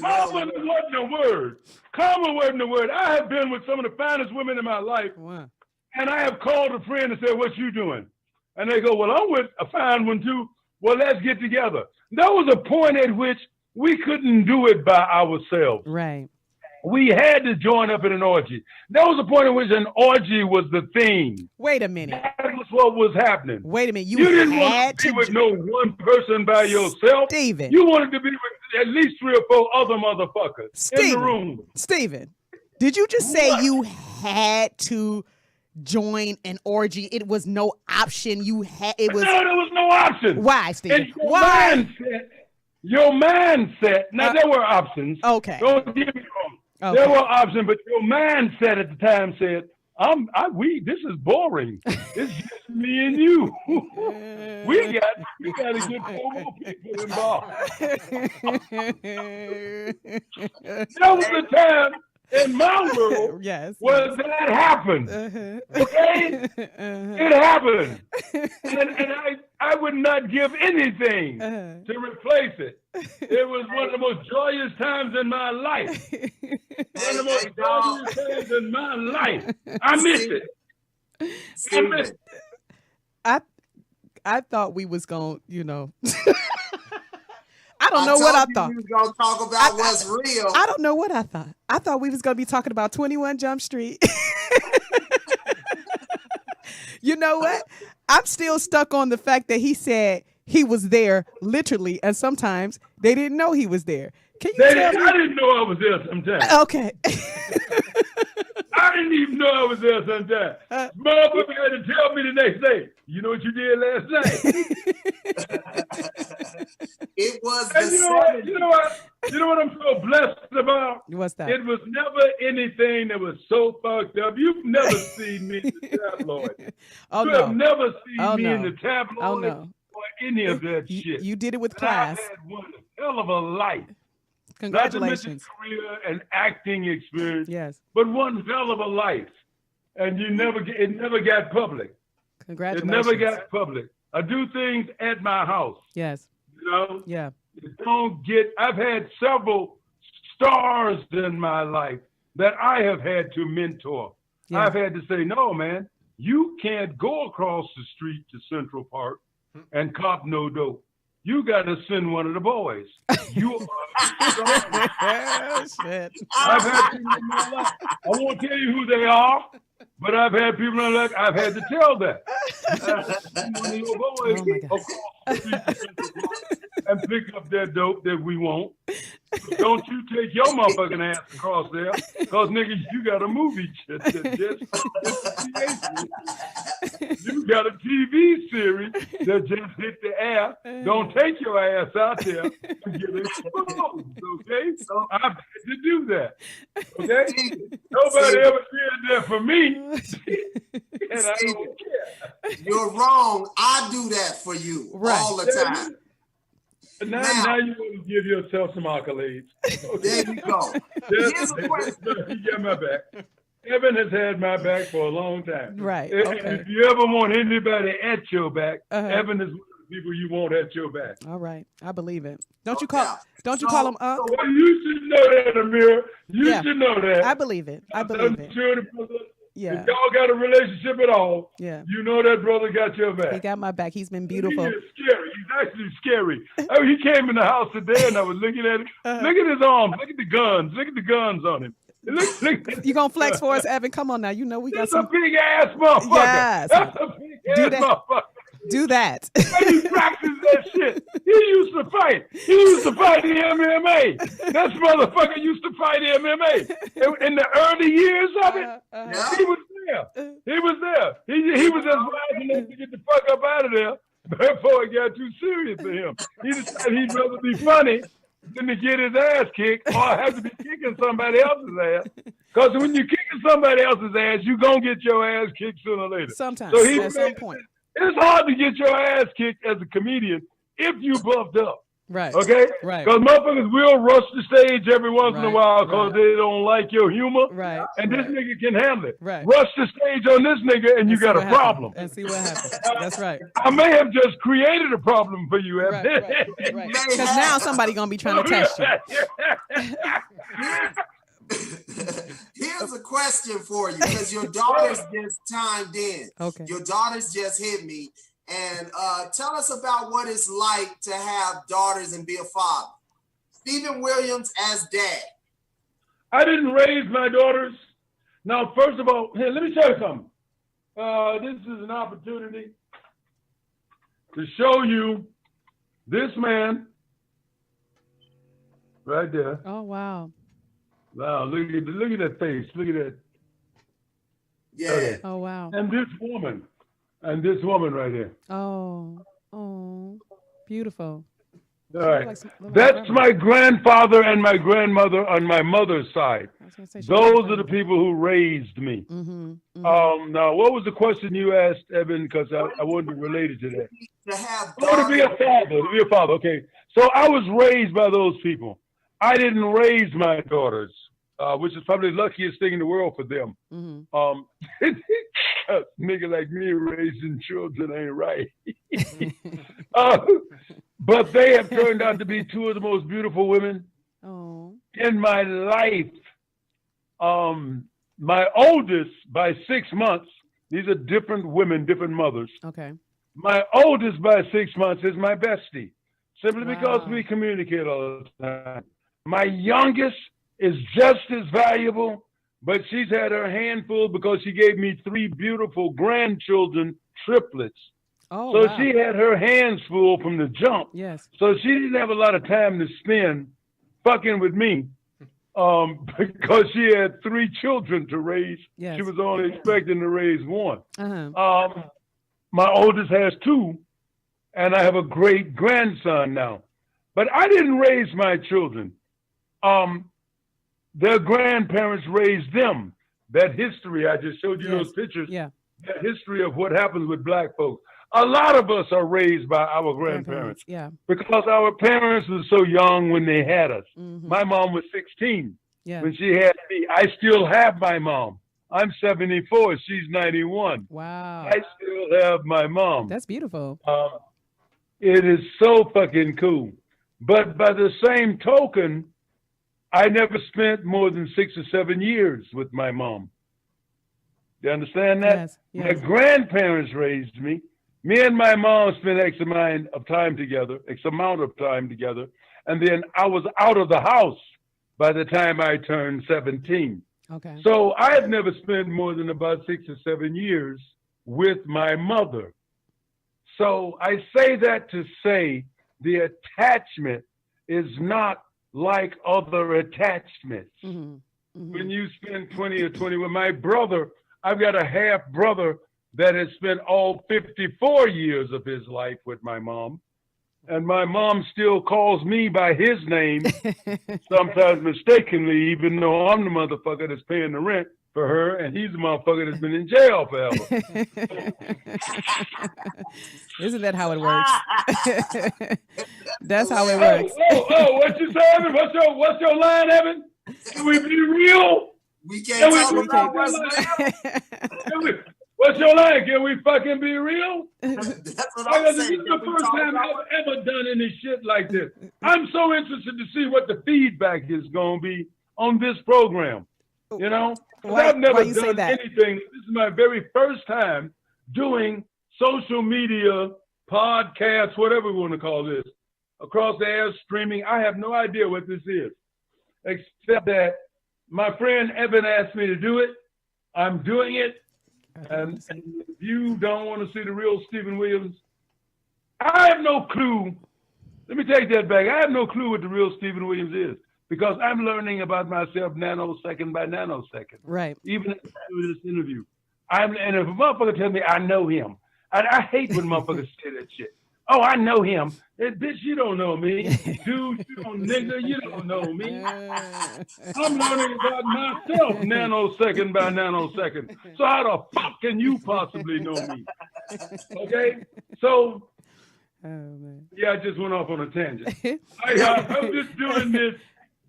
Common wasn't a word. Common wasn't a word. I have been with some of the finest women in my life, and I have called a friend and said, "What you doing?" And they go, "Well, I'm with a fine one too. Well, let's get together." There was a point at which we couldn't do it by ourselves. Right. We had to join up in an orgy. There was a point at which an orgy was the thing. Wait a minute. That was what was happening. Wait a minute. You didn't had want to be with no one person by yourself. Stephen. You wanted to be with at least 3 or 4 other motherfuckers in the room. Stephen, did you just say you had to join an orgy? It was no option. No, there was no option. Why, Stephen? Why? Your mindset. Now, there were options. Okay. Don't get me wrong. Okay. There were options, but your mindset at the time said, this is boring. It's just me and you. we got to get 4 more people involved. There was a time in my world where that happened. Okay? It happened. And I would not give anything to replace it. It was one of the most joyous times in my life. One of the most joyous times in my life. I miss it. I thought we was going, I don't know what I thought. We was gonna talk about what's real. I don't know what I thought. I thought we was gonna be talking about 21 Jump Street. You know what? I'm still stuck on the fact that he said he was there literally, and sometimes they didn't know he was there. Can you tell me? I didn't know I was there sometimes. Okay. I didn't even know I was there sometimes. Motherfucker had to tell me the next day. You know what you did last night? It was and you know what I'm so blessed about? What's that? It was never anything that was so fucked up. You've never seen me in the tabloid. You have never seen me in the tabloid or any of that shit. You did it with class. I had one hell of a life. Congratulations. Not to mention career and acting experience. Yes. But one hell of a life. And it never got public. Congratulations. It never got public. I do things at my house. Yes. Yeah. I've had several stars in my life that I have had to mentor. Yeah. I've had to say, no, man, you can't go across the street to Central Park and cop no dope. You got to send one of the boys. You are. Shit. I've had people in my life. I won't tell you who they are, but I've had people in my life. I've had to tell that. One of your boys across the street to Central Park and pick up that dope that we want. Don't you take your motherfucking ass across there, because nigga, you got a movie you got a TV series that just hit the air. Don't take your ass out there and get exposed, okay? So I've had to do that, okay? Nobody ever did that for me, and I don't care. You're wrong. I do that for you all the time. Now you want to give yourself some accolades. Okay. There you go. Here's a question. He got my back. Evan has had my back for a long time. Right. And okay. if you ever want anybody at your back, Evan is one of the people you want at your back. All right. I believe it. Don't you call him up? Well, you should know that, Ameerah. You should know that. I believe it. I believe it. Yeah. If y'all got a relationship at all, yeah, you know that brother got your back. He got my back. He's been beautiful. He is scary. He's actually scary. I mean, he came in the house today and I was looking at him. Look at his arms. Look at the guns. Look at the guns on him. Look. You gonna flex for us, Evan? Come on now. You know we got some. That's a big ass motherfucker. Yes. That's a big ass motherfucker. Do that. And he practiced that shit. He used to fight. He used to fight the MMA. That motherfucker used to fight the MMA. In the early years of it, he was there. He was there. He was just wise enough to get the fuck up out of there before it got too serious for him. He decided he'd rather be funny than to get his ass kicked or have to be kicking somebody else's ass. Because when you're kicking somebody else's ass, you're going to get your ass kicked sooner or later. Sometimes, so at some point. It's hard to get your ass kicked as a comedian if you buffed up. Right. Okay? Right. Because motherfuckers will rush the stage every once in a while because they don't like your humor. Right. And this nigga can handle it. Right. Rush the stage on this nigga and you got a problem. And see what happens. That's right. I may have just created a problem for you, Evan. Right. Because now somebody going to be trying to test you. Here's a question for you, because your daughters just chimed in. Okay. Your daughters just hit me. And tell us about what it's like to have daughters and be a father. Stephen Williams as dad. I didn't raise my daughters. Now, first of all, hey, let me tell you something. This is an opportunity to show you this man right there. Oh, wow. Wow, look at that face. Look at that. Yeah. Okay. Oh, wow. And this woman right here. Oh, beautiful. All right. That's my grandfather and my grandmother on my mother's side. Those are the people who raised me. Now, what was the question you asked, Evan? Because I wanted to relate it to that. To be a father. Okay. So I was raised by those people. I didn't raise my daughters, which is probably the luckiest thing in the world for them. Nigga like me raising children ain't right. But they have turned out to be two of the most beautiful women in my life. My oldest, by 6 months, These are different women, different mothers. Okay. My oldest by 6 months is my bestie, simply because Wow. we communicate all the time. My youngest is just as valuable, but she's had her handful because she gave me 3 beautiful grandchildren, triplets. Oh, So wow. she had her hands full from the jump. Yes. So she didn't have a lot of time to spend fucking with me because she had 3 children to raise. Yes. She was only expecting to raise 1. Uh-huh. My oldest has 2, and I have a great grandson now. But I didn't raise my children. Their grandparents raised them. That history, I just showed you those pictures. Yeah. That history of what happens with black folks. A lot of us are raised by our grandparents. Yeah. Because our parents were so young when they had us. Mm-hmm. My mom was 16 Yeah. when she had me. I still have my mom. I'm 74. She's 91. Wow. I still have my mom. That's beautiful. It is so fucking cool. But by the same token, I never spent more than 6 or 7 years with my mom. You understand that? Yes. My Yes. grandparents raised me. Me and my mom spent X amount of time together, and then I was out of the house by the time I turned 17. Okay. So I've never spent more than about 6 or 7 years with my mother. So I say that to say the attachment is not like other attachments. Mm-hmm. Mm-hmm. When you spend 20 or 20 with my brother, I've got a half brother that has spent all 54 years of his life with my mom. And my mom still calls me by his name, sometimes mistakenly, even though I'm the motherfucker that's paying the rent for her, and he's the motherfucker that's been in jail forever. Isn't that how it works? That's how it works. What you say, Evan? What's your line, Evan? Can we be real? We can't talk about what's real. What's your line? Can we fucking be real? That's what I'm This saying. is the first time I've ever done any shit like this. I'm so interested to see what the feedback is going to be on this program. You know? 'Cause I've never done anything. This is my very first time doing social media, podcasts, whatever we want to call this, across the air, streaming. I have no idea what this is, except that my friend Evan asked me to do it. I'm doing it. And if you don't want to see the real Stephen Williams, I have no clue. Let me take that back. I have no clue what the real Stephen Williams is because I'm learning about myself nanosecond by nanosecond. Right. Even through this interview. And if a motherfucker tells me I know him, I hate when motherfuckers say that shit. Oh, I know him. Bitch, you don't know me. Dude, you don't know me. I'm learning about myself nanosecond by nanosecond. So how the fuck can you possibly know me? Okay? So, yeah, I just went off on a tangent. I'm just doing this.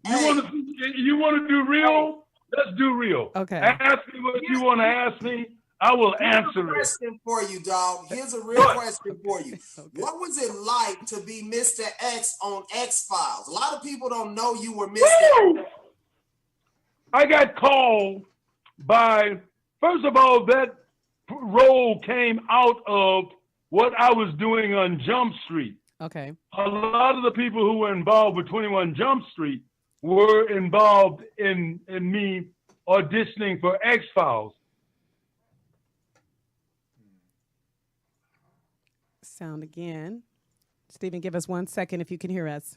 You want to do real? Let's do real. Okay. Ask me what you want to ask me. I will answer it. Here's a question for you, dog. Here's a real question for you. Okay. What was it like to be Mr. X on X-Files? A lot of people don't know you were Mr. X. I got called by, first of all, that role came out of what I was doing on Jump Street. Okay. A lot of the people who were involved with 21 Jump Street were involved in me auditioning for X-Files. Sound again. Stephen, give us 1 second if you can hear us.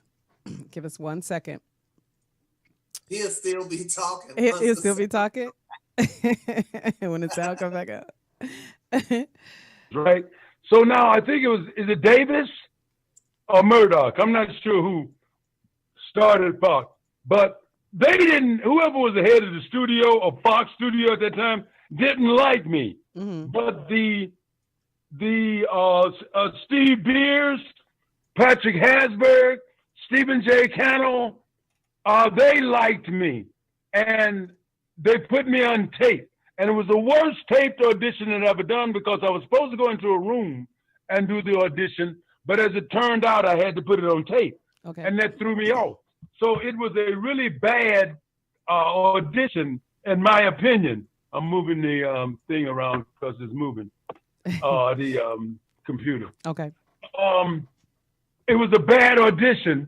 Give us 1 second. He'll still be talking. He'll still be talking? When the sound comes back up. Right. So now I think is it Davis or Murdoch? I'm not sure who started Fox. But they didn't, whoever was the head of the studio or Fox studio at that time didn't like me. Mm-hmm. But the Steve Beers, Patrick Hasberg, Stephen J. Cannell, they liked me, and they put me on tape. And it was the worst taped audition that I've ever done because I was supposed to go into a room and do the audition, but as it turned out, I had to put it on tape, and that threw me off. So it was a really bad audition, in my opinion. I'm moving the thing around because it's moving. The computer. Okay. It was a bad audition,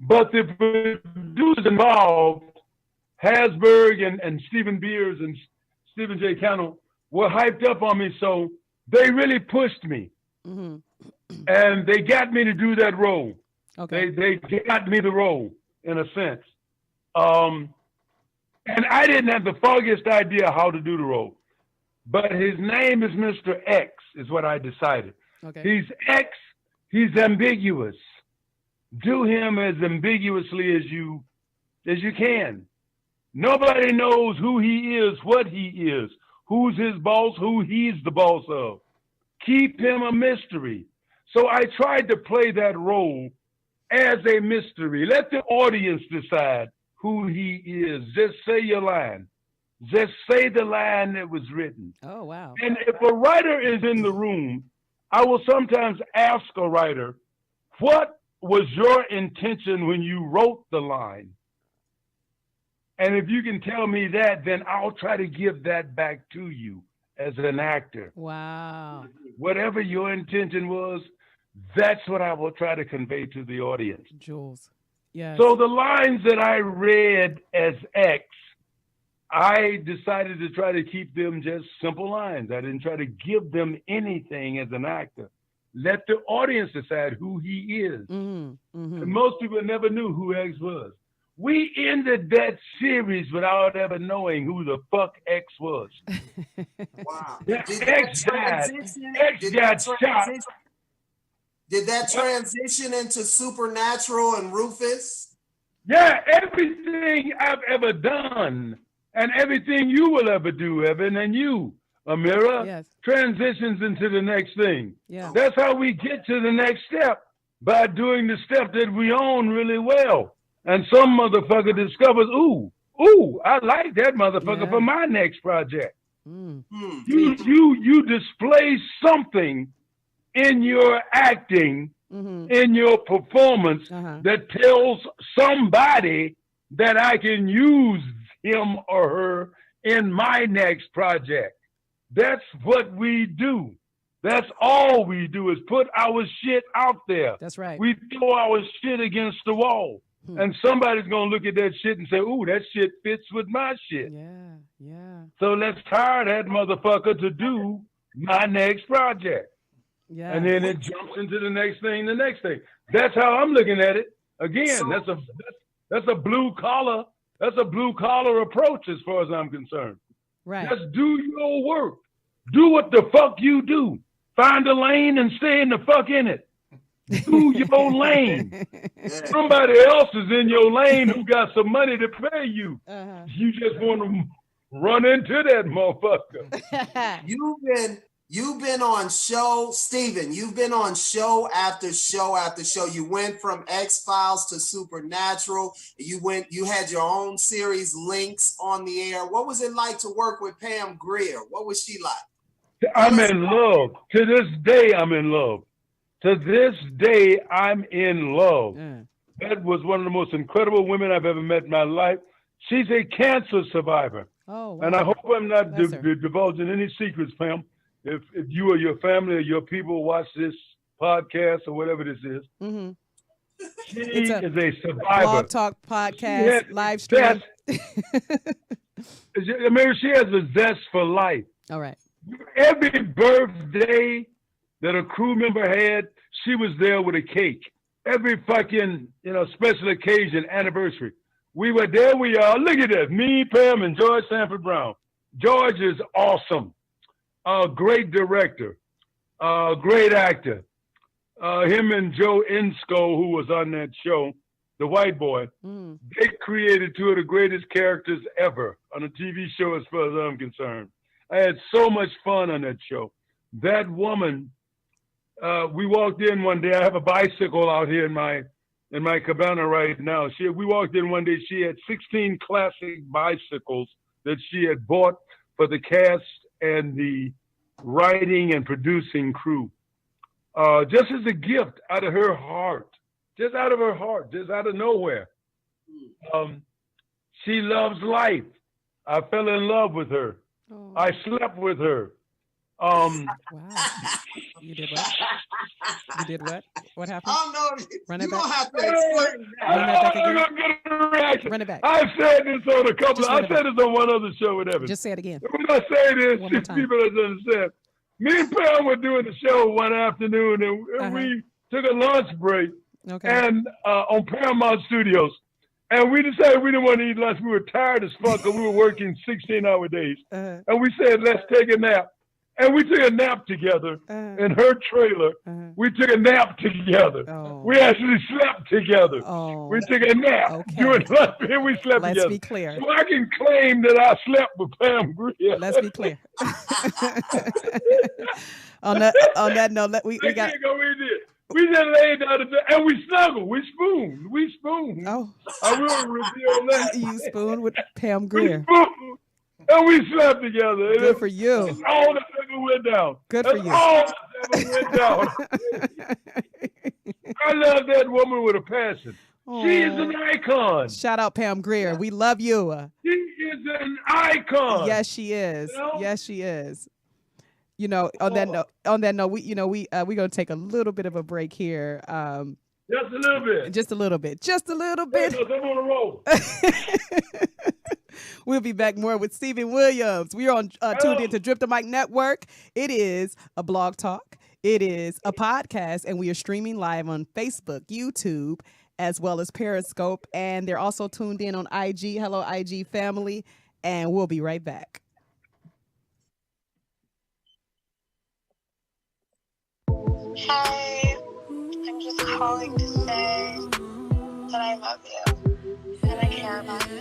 but the producers involved, Hasberg and Stephen Beers and Stephen J. Cannell, were hyped up on me, so they really pushed me. Mm-hmm. And they got me to do that role. Okay. They got me the role, in a sense. And I didn't have the foggiest idea how to do the role. But his name is Mr. X, is what I decided. Okay. He's X, he's ambiguous. Do him as ambiguously as you can. Nobody knows who he is, what he is, who's his boss, who he's the boss of. Keep him a mystery. So I tried to play that role as a mystery. Let the audience decide who he is. Just say your line. Just say the line that was written. Oh, wow. And if a writer is in the room, I will sometimes ask a writer, what was your intention when you wrote the line? And if you can tell me that, then I'll try to give that back to you as an actor. Wow. Whatever your intention was, that's what I will try to convey to the audience. Jules. Yes. So the lines that I read as X, I decided to try to keep them just simple lines. I didn't try to give them anything as an actor. Let the audience decide who he is. Mm-hmm. Mm-hmm. And most people never knew who X was. We ended that series without ever knowing who the fuck X was. Wow. X died. X got shot. Did that transition into Supernatural and Rufus? Yeah, everything I've ever done and everything you will ever do, Evan, and you, Ameerah, yes, transitions into the next thing. Yeah. That's how we get to the next step, by doing the step that we own really well. And some motherfucker discovers, ooh, I like that motherfucker for my next project. Mm. You display something in your acting, in your performance, that tells somebody that I can use him or her in my next project. That's what we do. That's all we do, is put our shit out there. That's right. We throw our shit against the wall. And somebody's going to look at that shit and say, ooh, that shit fits with my shit. Yeah, yeah. So let's hire that motherfucker to do my next project. Yeah. And then it jumps into the next thing. That's how I'm looking at it. Again, that's a blue collar. That's a blue collar approach as far as I'm concerned. Right. Just do your work. Do what the fuck you do. Find a lane and stay in the fuck in it. Do your lane. Somebody else is in your lane who got some money to pay you. You just want to run into that motherfucker. You've been on show, Stephen, you've been on show after show after show. You went from X-Files to Supernatural. You had your own series, Links, on the air. What was it like to work with Pam Grier? What was she like? I'm in love. To this day, I'm in love. To this day, I'm in love. That was one of the most incredible women I've ever met in my life. She's a cancer survivor. Oh, wow. And I hope I'm not divulging any secrets, Pam. If you or your family or your people watch this podcast or whatever this is, she is a survivor. Blog Talk podcast, live stream. I mean, she has a zest for life. All right. Every birthday that a crew member had, she was there with a cake. Every fucking, special occasion, anniversary. We were there. We are. Look at this. Me, Pam, and George Sanford Brown. George is awesome. A great director, a great actor. Him and Joe Insco, who was on that show, the white boy, they created two of the greatest characters ever on a TV show as far as I'm concerned. I had so much fun on that show. That woman, we walked in one day. I have a bicycle out here in my cabana right now. We walked in one day. She had 16 classic bicycles that she had bought for the cast and the writing and producing crew, just as a gift out of her heart, just out of nowhere. She loves life. I fell in love with her. Oh. I slept with her. Wow. You did what? You did what? What happened? I don't know. Run You it back. gonna have to explain that. Run that back I'm again. gonna get a reaction. Run it back. I said this on a couple. Just I run it said this on one other show with Evan. Just say it again. When I say this, One more time. people don't understand. Me and Pam were doing the show one afternoon, and we took a lunch break, and on Paramount Studios, and we decided we didn't want to eat lunch. We were tired as fuck because we were working 16-hour days, and we said, let's take a nap. And we took a nap together in her trailer. We took a nap together. We actually slept together. We took a nap during lunch, and we slept together. Let's be clear. So I can claim that I slept with Pam Grier. Let's be clear. on that note, we got. We just laid down and we snuggled. We spooned. Oh. I will reveal that. You spooned with Pam Grier. And we slept together. Good for you. That's all that ever went down. Good for you. All that ever went down. I love that woman with a passion. Oh. She is an icon. Shout out Pam Grier. We love you. She is an icon. Yes, she is. You know? Yes, she is. You know, on that note, we're gonna take a little bit of a break here. Just a little bit. Just a little bit. Just a little bit. I'm on a roll. We'll be back more with Stephen Williams. We are on tuned into Drip the Mic Network. It is a blog talk. It is a podcast, and we are streaming live on Facebook, YouTube, as well as Periscope. And they're also tuned in on IG. Hello, IG family. And we'll be right back. Hi, I'm just calling to say that I love you and I care about you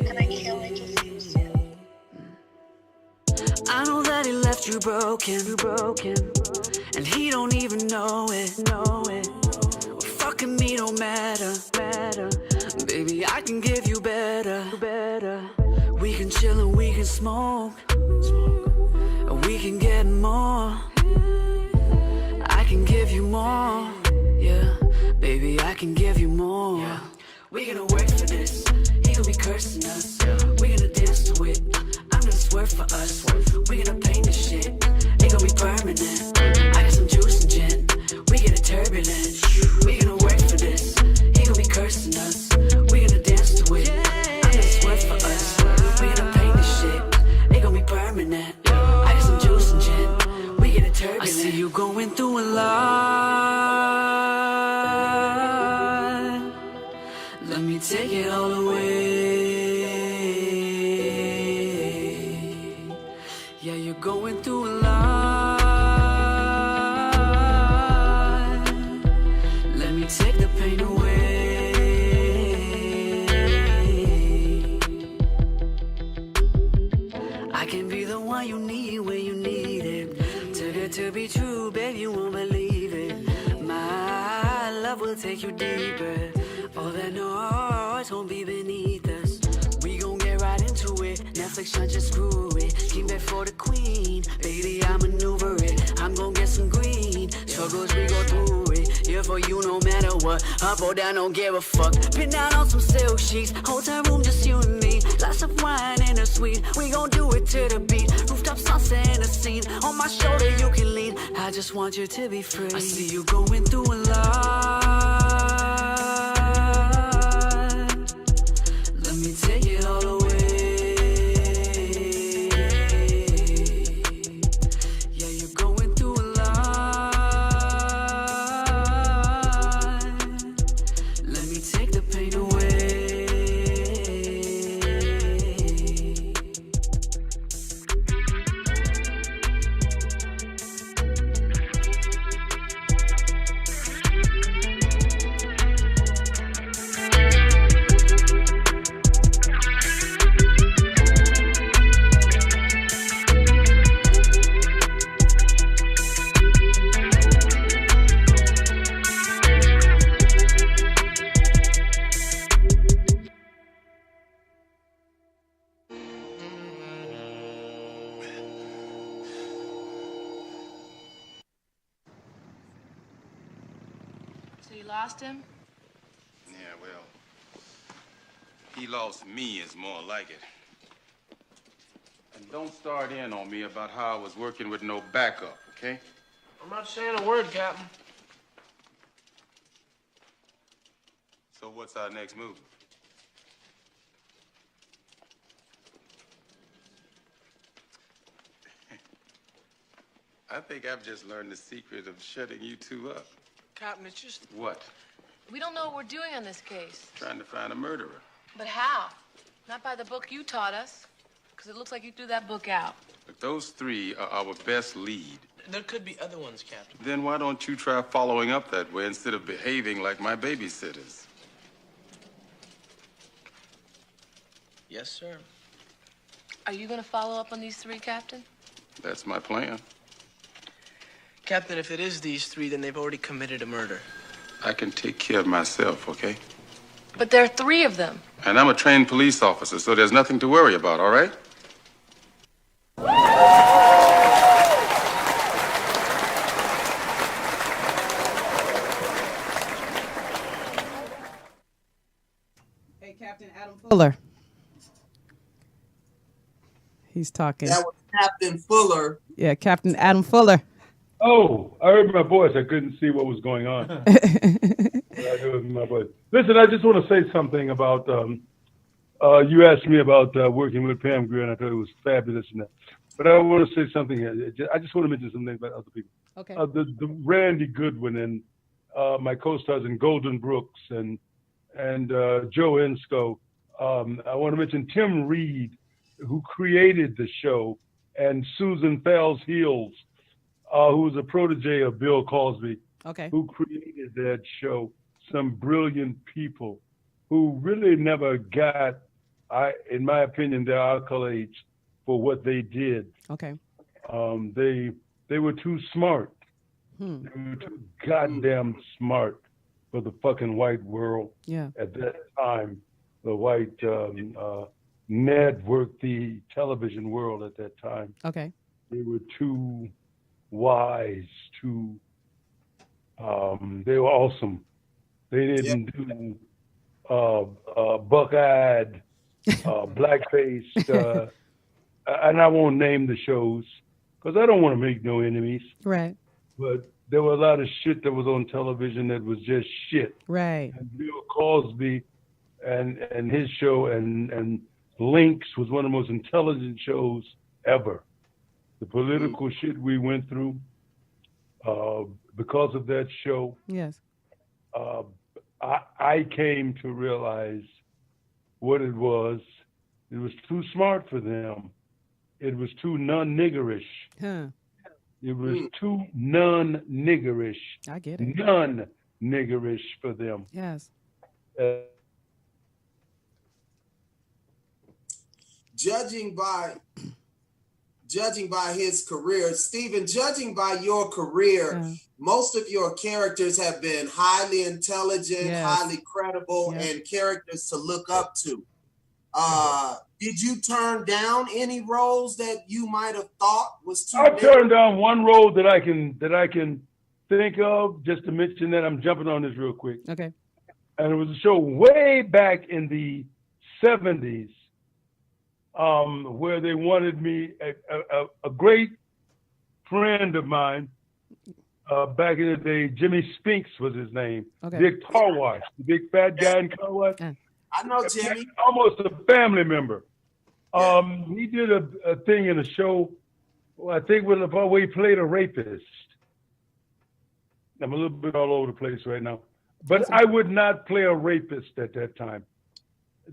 and I can't wait to see you soon. I know that he left you broken, and he don't even know it. Well, fucking me don't matter. Baby, I can give you better. We can chill and we can smoke, and we can get more. I can give you more, yeah. Baby, I can give you more. Yeah. We gonna work for this. He gonna be cursing us. We gonna dance to it. I'm gonna swerve for us. We gonna paint this shit. It gonna be permanent. I got some juice and gin. We get it turbulent. We gonna work for this. He gonna be cursing us. We gonna dance to it. I'm gonna swerve for us. We gonna paint this shit. It gonna be permanent. I got some juice and gin. We get it turbulent. I see you going through a lot. Let me take it all away. Yeah, you're going through a lot. Let me take the pain away. I can be the one you need when you need it. Too good to be true, babe, you won't believe it. My love will take you deeper. All that noise won't be beneath us. We gon' get right into it. Netflix trying to screw it. Came back for the queen. Baby, I maneuver it. I'm gon' get some green. Struggles, we go through it. Here for you no matter what. Up or down, don't give a fuck. Pin down on some silk sheets. Hotel room, just you and me. Glass of wine in a suite. We gon' do it to the beat. Rooftop sunset in a scene. On my shoulder, you can lean. I just want you to be free. I see you going through a lot. Let me take it all away. Yeah, you're going through a lot. Let me take the pain away. So you lost him? Yeah, well, he lost me is more like it. And don't start in on me about how I was working with no backup, okay? I'm not saying a word, Captain. So what's our next move? I think I've just learned the secret of shutting you two up. Captain, it's just... What? We don't know what we're doing on this case. Trying to find a murderer. But how? Not by the book you taught us. Because it looks like you threw that book out. But those three are our best lead. There could be other ones, Captain. Then why don't you try following up that way instead of behaving like my babysitters? Yes, sir. Are you going to follow up on these three, Captain? That's my plan. Captain, if it is these three, then they've already committed a murder. I can take care of myself, okay? But there are three of them. And I'm a trained police officer, so there's nothing to worry about, all right? Hey, Captain Adam Fuller. He's talking. That was Captain Fuller. Yeah, Captain Adam Fuller. Oh, I heard my voice. I couldn't see what was going on. But I heard my voice. Listen, I just want to say something about, you asked me about working with Pam Grier, and I thought it was fabulous. And that. But I want to say something. I just want to mention something about other people. Okay. The Randy Goodwin and my co-stars in Golden Brooks and Joe Insco. I want to mention Tim Reed, who created the show, and Susan Fels Heels, who was a protege of Bill Cosby, okay, who created that show. Some brilliant people who really never got, in my opinion, their accolades for what they did. Okay. They were too smart. They were too goddamn smart for the fucking white world. Yeah. At that time, the white network, the television world at that time. Okay. They were too wise, they were awesome. They didn't do buck-eyed, blackface, and I won't name the shows because I don't want to make no enemies. Right. But there were a lot of shit that was on television that was just shit. Right. And Bill Cosby and his show and Lynx was one of the most intelligent shows ever. The political shit we went through because of that show. Yes. I came to realize what it was. It was too smart for them. It was too non-niggerish. Huh. It was too non-niggerish. I get it. Non-niggerish for them. Yes. Judging by his career, Stephen, judging by your career, most of your characters have been highly intelligent, highly credible, and characters to look up to. Did you turn down any roles that you might have thought was too big? I turned down one role that I can think of, just to mention that. I'm jumping on this real quick. Okay. And it was a show way back in the 70s. Where they wanted me, a great friend of mine, back in the day, Jimmy Spinks was his name. Okay. Big car wash, the big fat guy in car wash. I know Jimmy. Almost a family member. He did a thing in a show, I think where he played a rapist. I'm a little bit all over the place right now. But I would not play a rapist at that time.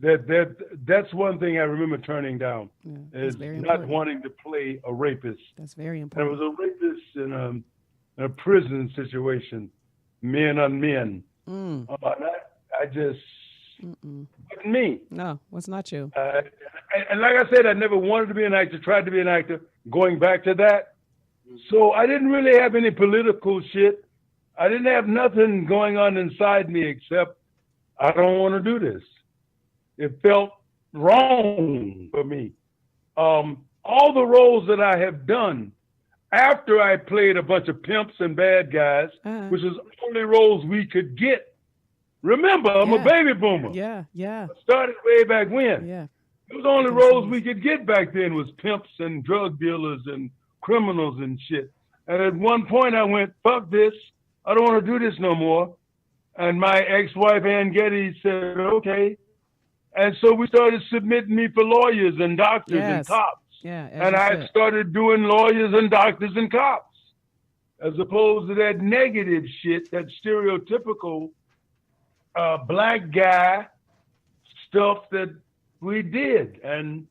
That's one thing I remember turning down, is not wanting to play a rapist. That's very important. There was a rapist in a prison situation, men on men. I just wasn't me. No, was not you. And like I said, I never wanted to be an actor, tried to be an actor, going back to that. So I didn't really have any political shit. I didn't have nothing going on inside me except I don't want to do this. It felt wrong for me. All the roles that I have done after I played a bunch of pimps and bad guys, which is only roles we could get. Remember, I'm a baby boomer. Yeah. I started way back when. Yeah. It was the only roles we could get back then was pimps and drug dealers and criminals and shit. And at one point I went, fuck this. I don't want to do this no more. And my ex-wife, Ann Getty, said, okay. And so we started submitting me for lawyers and doctors and cops. Yeah, and I started doing lawyers and doctors and cops, as opposed to that negative shit, that stereotypical black guy stuff that we did. And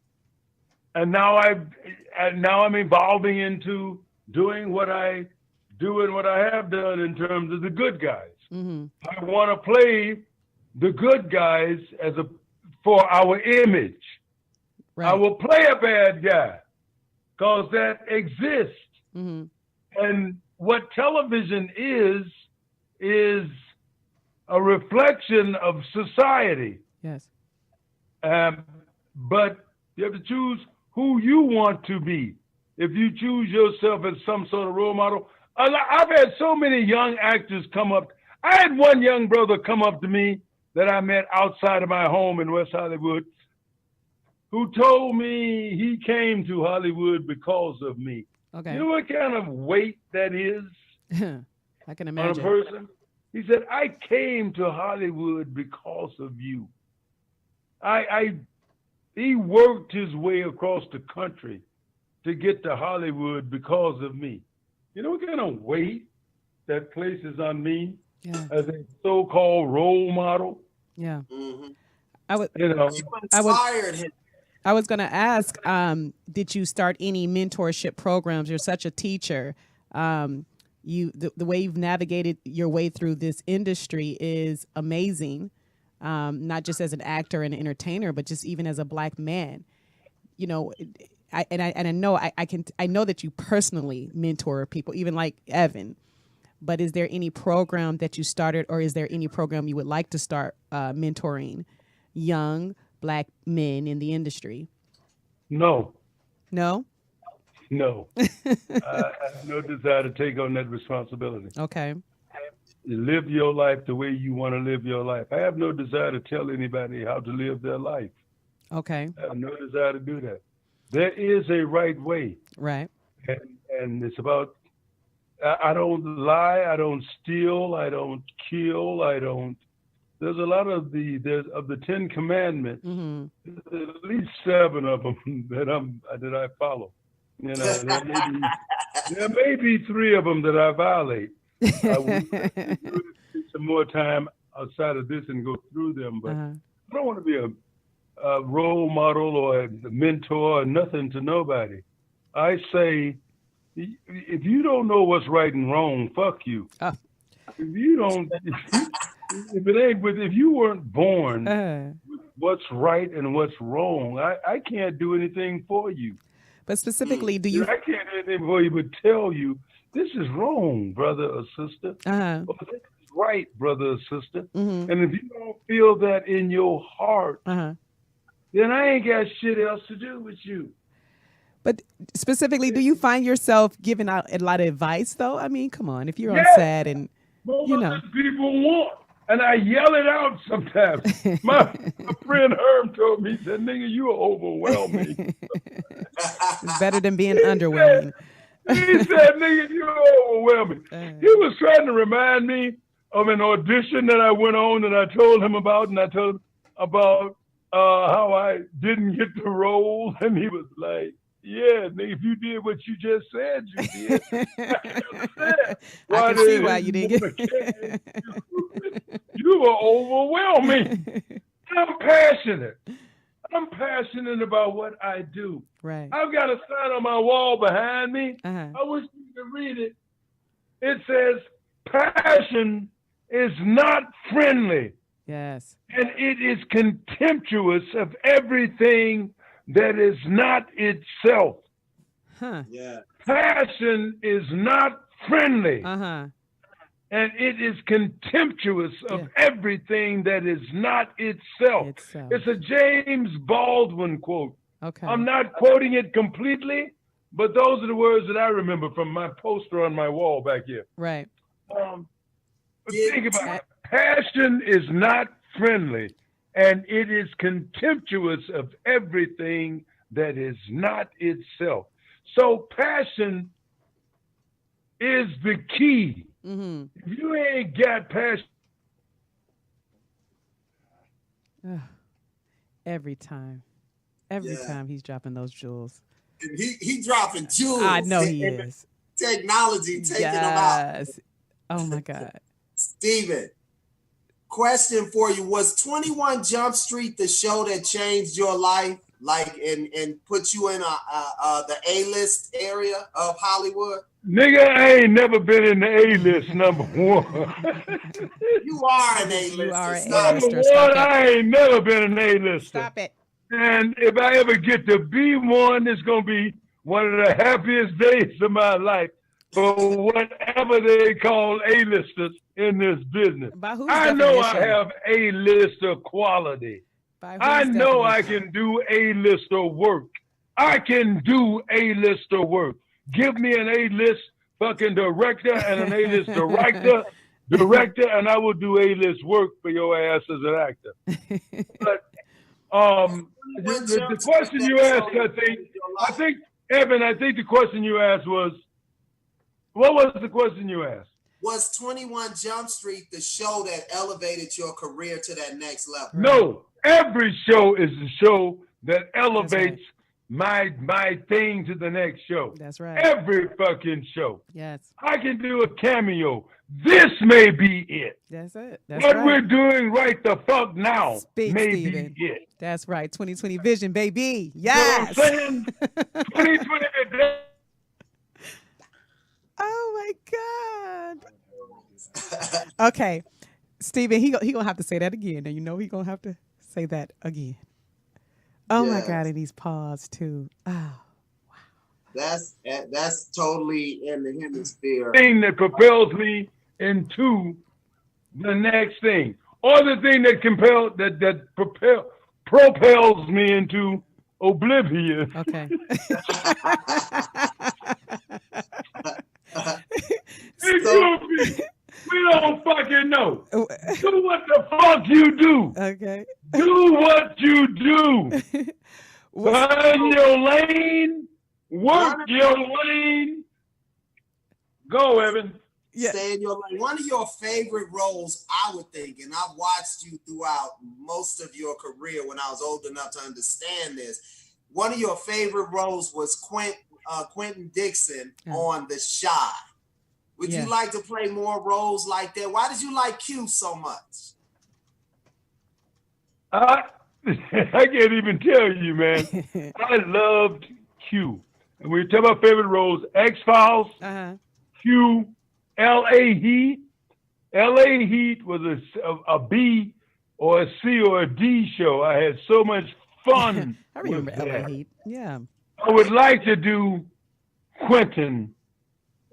now I'm evolving into doing what I do and what I have done in terms of the good guys. Mm-hmm. I want to play the good guys for our image. Right. I will play a bad guy because that exists. Mm-hmm. And what television is a reflection of society. Yes. But you have to choose who you want to be. If you choose yourself as some sort of role model, I've had so many young actors come up. I had one young brother come up to me that I met outside of my home in West Hollywood, who told me he came to Hollywood because of me. Okay. You know what kind of weight that is? I can On imagine. a person? He said, I came to Hollywood because of you. He worked his way across the country to get to Hollywood because of me. You know what kind of weight that places on me as a so-called role model? Yeah. Mm-hmm. I was going to ask, did you start any mentorship programs? You're such a teacher. The way you've navigated your way through this industry is amazing. Not just as an actor and an entertainer, but just even as a black man. You know, I know that you personally mentor people, even like Evan. But is there any program that you started, or is there any program you would like to start mentoring young black men in the industry? No. No? No. I have no desire to take on that responsibility. Okay. Live your life the way you want to live your life. I have no desire to tell anybody how to live their life. Okay. I have no desire to do that. There is a right way. Right. And it's about, I don't lie, I don't steal, I don't kill, there's a lot of the 10 Commandments, there's at least 7 of them that I follow. You know, there may be 3 of them that I violate. I will take some more time outside of this and go through them, but I don't want to be a role model or a mentor or nothing to nobody. I say, if you don't know what's right and wrong, fuck you. If you don't, if you weren't born with what's right and what's wrong, I can't do anything for you. But specifically, I can't do anything for you but tell you, this is wrong, brother or sister. Or this is right, brother or sister. And if you don't feel that in your heart, then I ain't got shit else to do with you. But specifically, do you find yourself giving out a lot of advice, though? I mean, come on, if you're on set and, you know. People want, and I yell it out sometimes. My friend Herm told me, he said, nigga, you are overwhelming. It's better than being underwhelming. He said, nigga, you are overwhelming. He was trying to remind me of an audition that I went on and I told him about, and I told him about how I didn't get the role, and he was like, yeah, nigga, if you did what you just said, you did. I can see why you didn't get You were overwhelming. I'm passionate. I'm passionate about what I do. Right. I've got a sign on my wall behind me. I wish you could read it. It says, passion is not friendly. Yes. And it is contemptuous of everything that is not itself. Yeah. Passion is not friendly. Uh-huh. And it is contemptuous of everything that is not itself. It's a James Baldwin quote. Okay. I'm not quoting it completely, but those are the words that I remember from my poster on my wall back here. Right. But think about it. Passion is not friendly, and it is contemptuous of everything that is not itself. So passion is the key. Mm-hmm. If you ain't got passion, every time he's dropping those jewels. And he dropping jewels. I know he is. Technology taking them out. Oh my God. Steven, question for you. Was 21 Jump Street the show that changed your life? Like, and put you in the A-list area of Hollywood? nigga, I ain't never been in the A-list, number one. You are an A-lister. You are an Number A-lister. one, I ain't never been an A-lister. Stop it. And if I ever get to be one, it's going to be one of the happiest days of my life for whatever they call A-listers in this business. I know I have A-lister quality. I know I can do A-lister work. I can do A-lister work. Give me an A-list fucking director and an A-list director, and I will do A-list work for your ass as an actor. But the question you asked, I think, Evan, I think the question you asked was, what was the question you asked? Was 21 Jump Street the show that elevated your career to that next level? No, every show is the show that elevates my thing to the next show. That's right. Every fucking show. Yes. I can do a cameo. This may be it. That's it. That's what right. we're doing right the fuck now may Steven. be it. That's right. 2020 vision, baby. Yes. You know what I'm saying? 2020 vision. Oh my God. Okay. Steven, he gonna have to say that again. And you know he gonna have to say that again. Oh my God, and he's paused too. Oh, wow. That's totally in the hemisphere. Thing that propels me into the next thing, or the thing that propels me into oblivion. Okay. We don't fucking know. Do what the fuck you do. Okay. Do what you do. Find your lane. Work your lane. Go, Evan. Stay in your lane. One of your favorite roles, I would think, and I've watched you throughout most of your career when I was old enough to understand this. One of your favorite roles was Quentin Dixon on The Shy. Would you like to play more roles like that? Why did you like Q so much? I can't even tell you, man. I loved Q. And when you talk about favorite roles, X-Files, Q, L.A. Heat. L.A. Heat was a B or a C or a D show. I had so much fun. I remember L.A. Heat. Yeah. I would like to do Quentin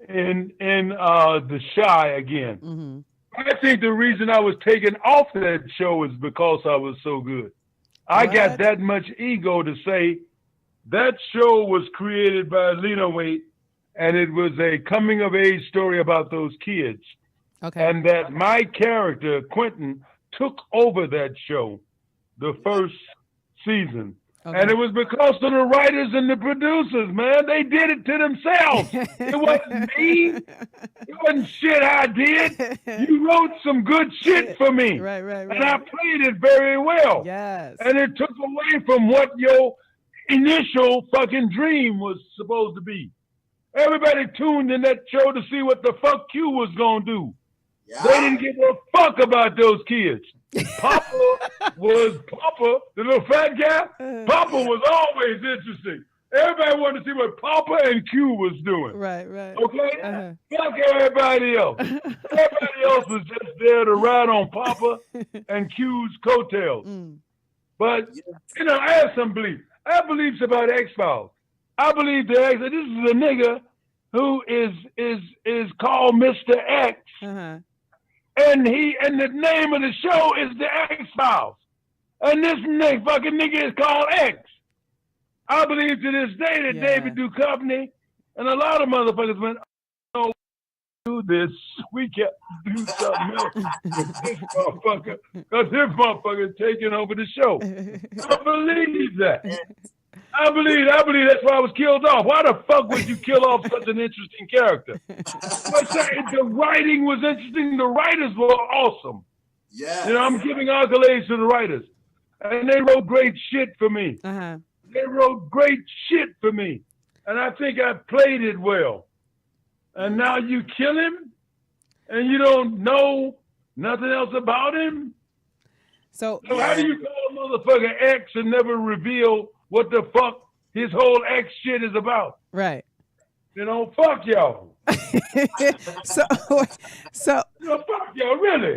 in The Shy again. Mm-hmm. I think the reason I was taken off that show is because I was so good. I got that much ego to say that show was created by Lena Waithe, and it was a coming of age story about those kids. Okay. And that my character, Quentin, took over that show the first season. Okay. And it was because of the writers and the producers, man. They did it to themselves. It wasn't me. It wasn't shit I did. You wrote some good shit for me. Right. And I played it very well. Yes. And it took away from what your initial fucking dream was supposed to be. Everybody tuned in that show to see what the fuck Q was going to do. Yeah. They didn't give a fuck about those kids. Papa was Papa, the little fat guy. Papa was always interesting. Everybody wanted to see what Papa and Q was doing. Right. Okay? Fuck everybody else. Everybody else was just there to ride on Papa and Q's coattails. But, I have some belief. I have beliefs about X-Files. I believe this is a nigga who is called Mr. X. And the name of the show is the X-Files. And this fucking nigga is called X. I believe to this day that David Duchovny and a lot of motherfuckers went, do this, we got to do something else with this motherfucker, because this motherfucker is taking over the show. I believe that. I believe that's why I was killed off. Why the fuck would you kill off such an interesting character? The writing was interesting. The writers were awesome. Yeah. You know, I'm giving accolades to the writers. And they wrote great shit for me. Uh-huh. They wrote great shit for me. And I think I played it well. And now you kill him? And you don't know nothing else about him? So how do you call a motherfucker X and never reveal what the fuck his whole X shit is about? Right. You know, fuck y'all. so you know, fuck y'all, really.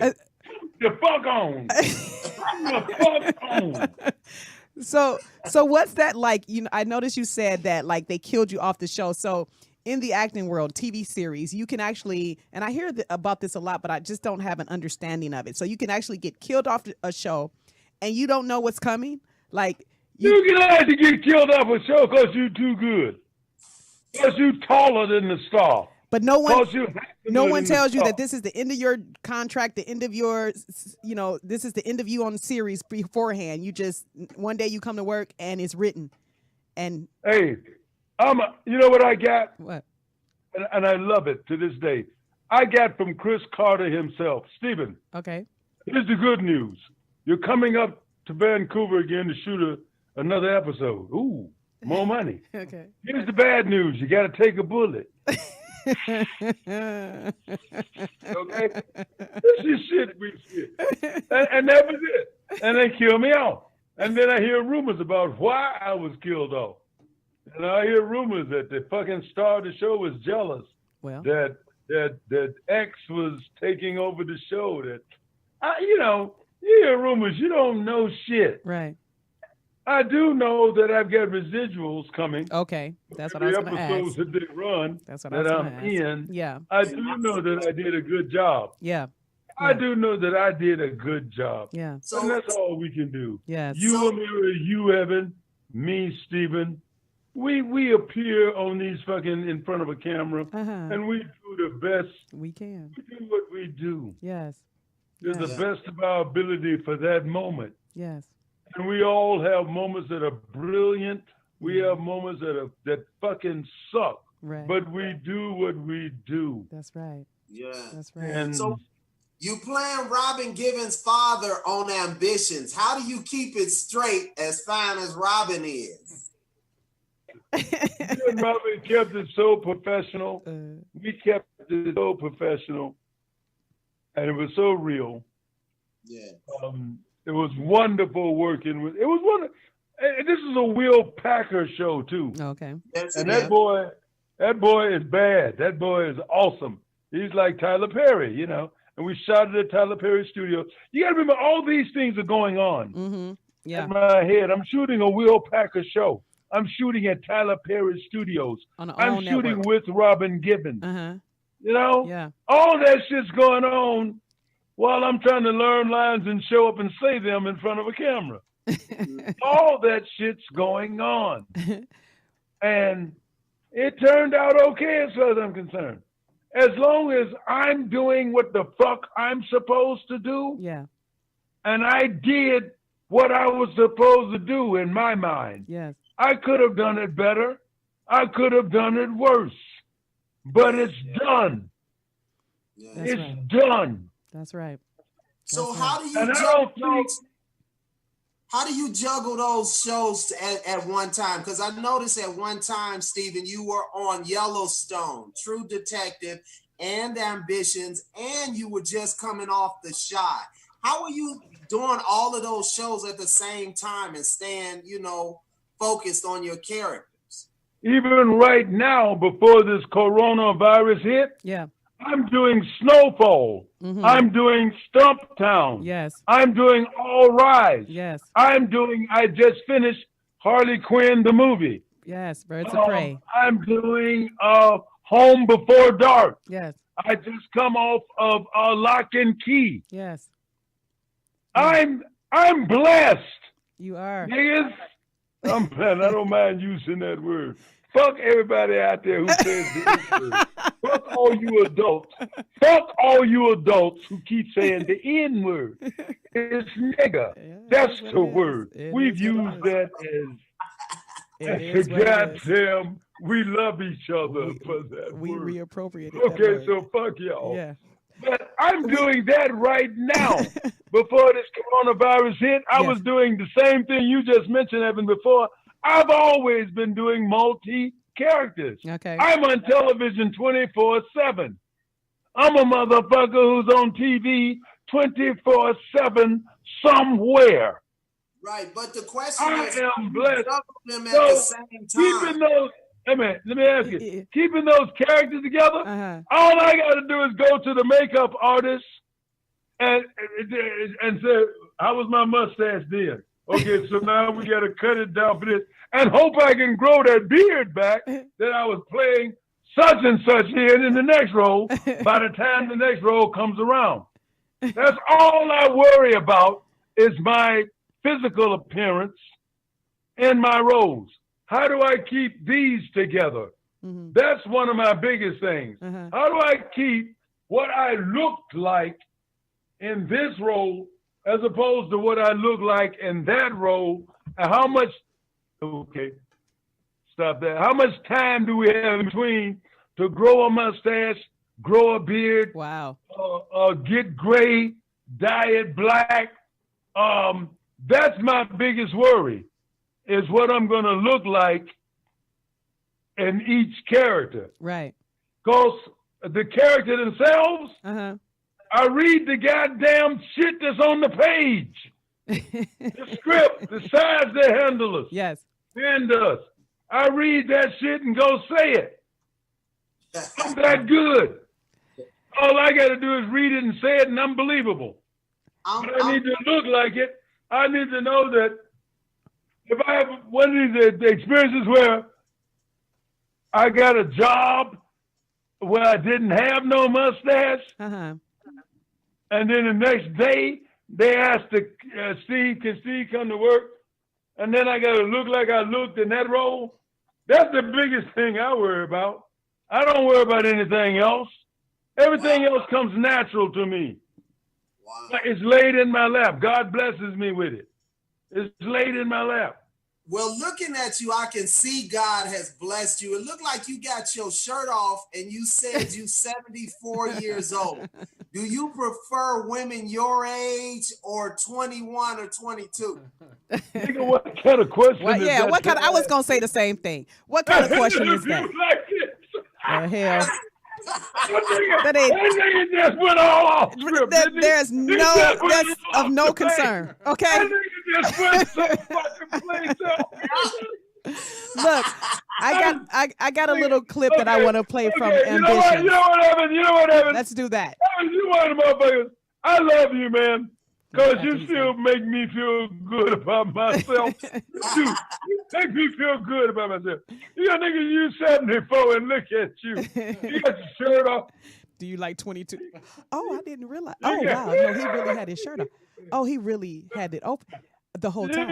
The fuck on. The fuck on. So what's that like? You know, I noticed you said that like they killed you off the show. So in the acting world, TV series, you can actually, and I hear about this a lot, but I just don't have an understanding of it. So you can actually get killed off a show, and you don't know what's coming. Like you can actually get killed off a show because you're too good, because you're taller than the star. But no one tells you that this is the end of your contract, the end of your, you know, this is the end of you on the series beforehand. You just, one day you come to work and it's written. And hey, you know what I got? What? And I love it to this day. I got from Chris Carter himself. Stephen. Okay. Here's the good news. You're coming up to Vancouver again to shoot another episode. Ooh, more money. Okay. Here's the bad news. You got to take a bullet. Okay, this is shit we shit, and that was it. And they killed me off. And then I hear rumors about why I was killed off. And I hear rumors that the fucking star of the show was jealous. Well, that X was taking over the show. That you hear rumors. You don't know shit. Right. I do know that I've got residuals coming. Okay, that's what I was going to ask. Episodes that they run. That's what I was going to ask. In. Yeah. I do know that I did a good job. Yeah. I do know that I did a good job. Yeah. So and that's all we can do. Yes. You, Ameerah, you, Evan, me, Stephen. We appear on these fucking in front of a camera, and we do the best we can. We do what we do. Yes. To the best of our ability for that moment. Yes. And we all have moments that are brilliant. We have moments that fucking suck. Right. But we do what we do. That's right. Yeah. That's right. And so you playing Robin Givens' father on Ambitions. How do you keep it straight as fine as Robin is? Robin kept it so professional. We kept it so professional. And it was so real. Yeah. It was wonderful working with. It was wonderful. This is a Will Packer show too. Okay. And that boy is bad. That boy is awesome. He's like Tyler Perry, you know. And we shot it at Tyler Perry Studio. You got to remember, all these things are going on. Mm-hmm. Yeah. In my head, I'm shooting a Will Packer show. I'm shooting at Tyler Perry Studios. I'm shooting with Robin Givens. You know. Yeah. All that shit's going on while I'm trying to learn lines and show up and say them in front of a camera. All that shit's going on. And it turned out okay as far as I'm concerned. As long as I'm doing what the fuck I'm supposed to do. Yeah. And I did what I was supposed to do in my mind. Yes. I could have done it better. I could have done it worse. But it's done. Yeah. It's done. That's right. So That's how do you juggle those shows at one time? Because I noticed at one time, Stephen, you were on Yellowstone, True Detective, and Ambitions, and you were just coming off The Shot. How are you doing all of those shows at the same time and staying, focused on your characters? Even right now, before this coronavirus hit, yeah, I'm doing Snowfall. Mm-hmm. I'm doing Stumptown. Yes. I'm doing All Rise. Yes. I just finished Harley Quinn, the movie. Yes, Birds of Prey. I'm doing Home Before Dark. Yes. I just come off of Lock and Key. Yes. I'm blessed. You are. Niggas. I don't mind using that word. Fuck everybody out there who says the word. Fuck all you adults. Fuck all you adults who keep saying the N word. It's nigga. That's the word. We've used that as goddamn. We love each other for that we word. Reappropriated Okay, that word. so fuck y'all. Yeah. But I'm doing that right now. Before this coronavirus hit, I was doing the same thing you just mentioned, Evan, before. I've always been doing multi-characters. Okay. I'm on television 24/7. I'm a motherfucker who's on TV 24/7 somewhere. Right, but the question is, I am blessed. them at the same time. Keeping those, let me ask you, keeping those characters together, all I got to do is go to the makeup artist and say, how was my mustache then? Okay, so now we got to cut it down for this and hope I can grow that beard back that I was playing such and such in the next role by the time the next role comes around. That's all I worry about is my physical appearance and my roles. How do I keep these together? That's one of my biggest things. How do I keep what I looked like in this role as opposed to what I look like in that role? And how much, okay, stop that. How much time do we have in between to grow a mustache, grow a beard, get gray, dye it black? That's my biggest worry, is what I'm going to look like in each character. Right. Because the character themselves, I read the goddamn shit that's on the page. The script, the size they handle us. Yes. Send us. I read that shit and go say it. I'm that good. All I got to do is read it and say it, and I'm believable. But I need to look like it. I need to know that if I have one of these experiences where I got a job where I didn't have no mustache, and then the next day they asked Steve, can Steve come to work? And then I got to look like I looked in that role. That's the biggest thing I worry about. I don't worry about anything else. Everything else comes natural to me. Wow. It's laid in my lap. God blesses me with it. It's laid in my lap. Well, looking at you, I can see God has blessed you. It looked like you got your shirt off and you said you 74 years old. Do you prefer women your age or 21 or 22? Nigga, what kind of question is that? What kind? I was gonna say the same thing. What kind of question is that? Hell. That nigga just went all off script. That's of no concern. Okay. That nigga just went so fucking place out. Look, I got a little clip that I want to play from Ambition. You know what, Evan? Let's do that. Evan, you one of the motherfuckers. I love you, man. Because you still make me feel good about myself. You make me feel good about myself. You got nigga, you 74 and look at you. You got your shirt off. Do you like 22? Oh, I didn't realize. Oh, wow. No, he really had his shirt off. Oh, he really had it open the whole time.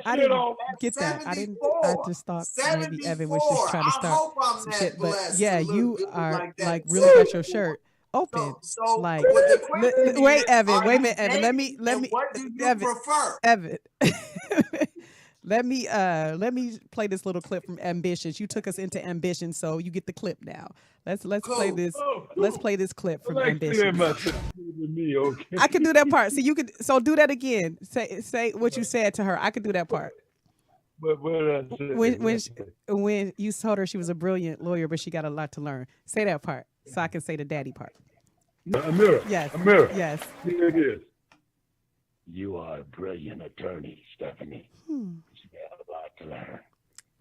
I didn't get that. I just thought maybe Evan was just trying to start some shit. But yeah, you are like really got your shirt open. Like, wait, Evan, wait a minute, Evan. Let me, what do you Evan, prefer? Evan. Let me play this little clip from Ambitions. You took us into Ambition, so you get the clip now. Let's play this. Let's play this clip from Ambition. I can do that part. So you could. So do that again. Say what you said to her. I could do that part. When you told her she was a brilliant lawyer, but she got a lot to learn. Say that part, so I can say the daddy part. Ameerah. Yes. Ameerah. Yes. Here it is. You are a brilliant attorney, Stephanie. You got a lot to learn.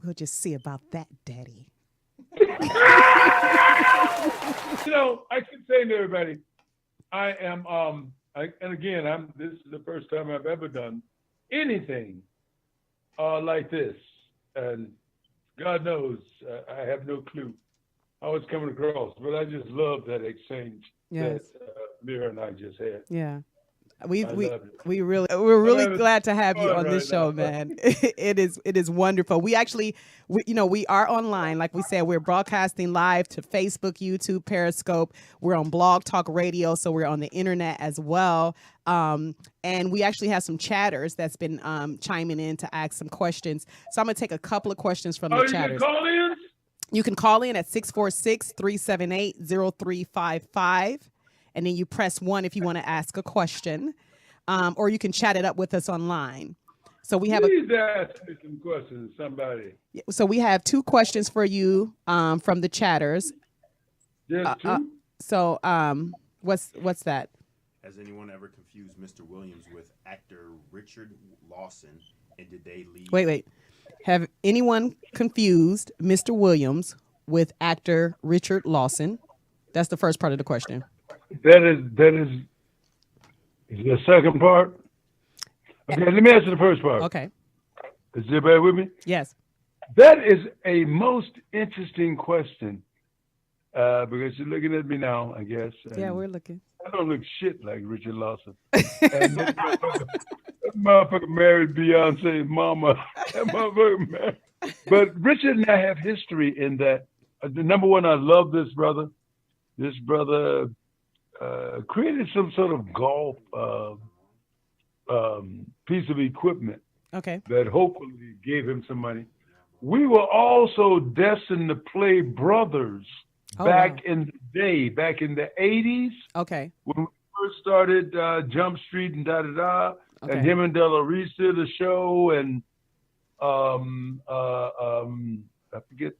We'll just see about that, Daddy. You know, I keep saying to everybody, I am, and again, this is the first time I've ever done anything like this. And God knows, I have no clue how it's coming across, but I just love that exchange that Ameerah and I just had. Yeah. We're really glad to have you on this show, man. It is wonderful. We are online. Like we said, we're broadcasting live to Facebook, YouTube, Periscope. We're on Blog Talk Radio, so we're on the internet as well. And we actually have some chatters that's been chiming in to ask some questions. So I'm gonna take a couple of questions from the chatters. You can call in at 646-378-0355. And then you press 1 if you want to ask a question, or you can chat it up with us online. So we have Please ask me some questions, somebody. So we have 2 questions for you from the chatters. Just 2? What's that? Has anyone ever confused Mr. Williams with actor Richard Lawson? And did they leave? Wait. Have anyone confused Mr. Williams with actor Richard Lawson? That's the first part of the question. That is the second part. Okay, let me answer the first part. Okay. Is everybody with me? Yes. That is a most interesting question because you're looking at me now, I guess. Yeah, we're looking. I don't look shit like Richard Lawson. And that motherfucker married Beyonce's mama. That motherfucker married. But Richard and I have history in that. Number one, I love this brother. This brother created some sort of golf piece of equipment that hopefully gave him some money. We were also destined to play brothers back in the day, back in the 80s. Okay. When we first started Jump Street and da-da-da, and him and Della Reese did a show, and I forget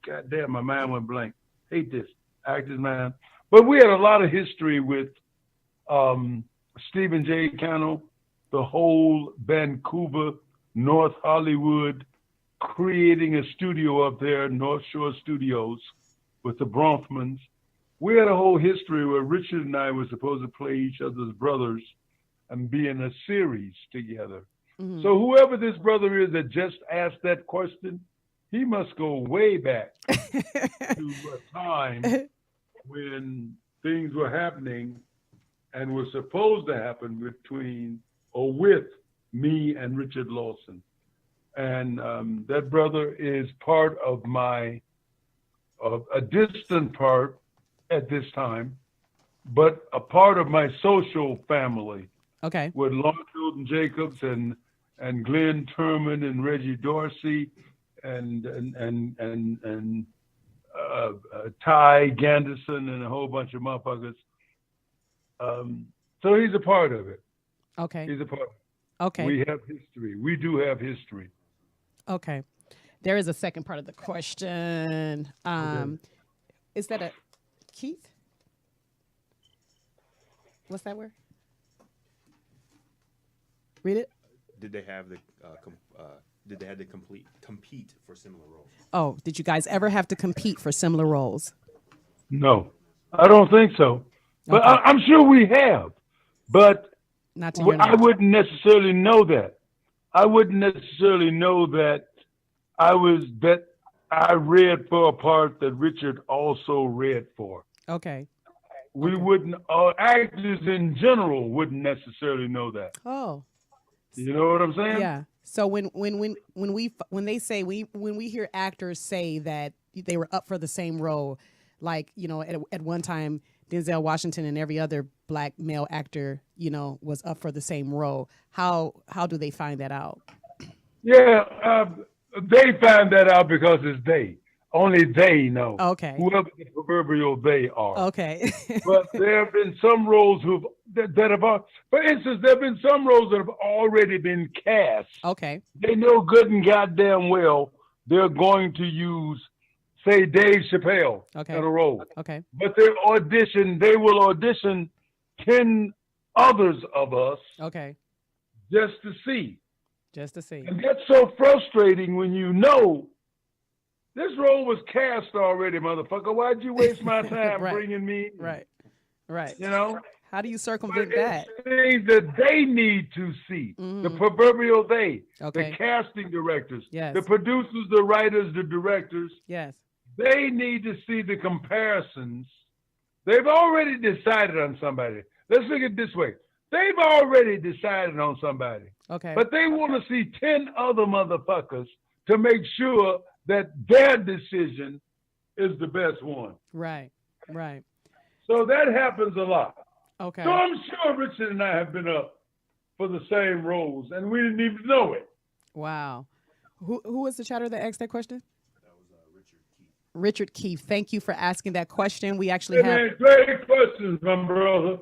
goddamn, my mind went blank. Hate this. Actors, man. But we had a lot of history with Stephen J. Cannell, the whole Vancouver, North Hollywood, creating a studio up there, North Shore Studios, with the Bronfmans. We had a whole history where Richard and I were supposed to play each other's brothers and be in a series together. Mm-hmm. So whoever this brother is that just asked that question, he must go way back to a time when things were happening and were supposed to happen between or with me and Richard Lawson. And that brother is part of a distant part at this time, but a part of my social family. Okay. With Lawrence Hilton Jacobs and Glenn Turman and Reggie Dorsey and Ty Ganderson and a whole bunch of motherfuckers. So he's a part of it. Okay. He's a part of it. Okay. We have history. We do have history. Okay. There is a second part of the question. Is that a Keith? What's that word? Read it. Did they have to compete for similar roles? Oh, did you guys ever have to compete for similar roles? No, I don't think so. But I'm sure we have. But not to your I wouldn't necessarily know that. I wouldn't necessarily know that I read for a part that Richard also read for. Okay. We wouldn't, actors in general wouldn't necessarily know that. Oh. You know what I'm saying? Yeah. So when we hear actors say that they were up for the same role, like, you know, at one time Denzel Washington and every other black male actor, you know, was up for the same role. How do they find that out? Yeah, they find that out because it's they. Only they know. Okay. Whoever the proverbial they are. Okay. But there have been some roles that have, for instance, there have been some roles that have already been cast. Okay. They know good and goddamn well they're going to use, say, Dave Chappelle in a role. Okay. They will audition 10 others of us. Okay. Just to see. And that's so frustrating when you know this role was cast already, motherfucker. Why'd you waste my time bringing me? Right. You know? How do you circumvent that? Things that they need to see. Mm-hmm. The proverbial they. Okay. The casting directors. Yes. The producers, the writers, the directors. Yes. They need to see the comparisons. They've already decided on somebody. Let's look at it this way. they've already decided on somebody. Okay. But they want to see 10 other motherfuckers to make sure that their decision is the best one. Right. Right. So that happens a lot. Okay. So I'm sure Richard and I have been up for the same roles, and we didn't even know it. Wow. Who was the chatter that asked that question? That was Richard Keefe. Thank you for asking that question. We actually have great questions, my brother.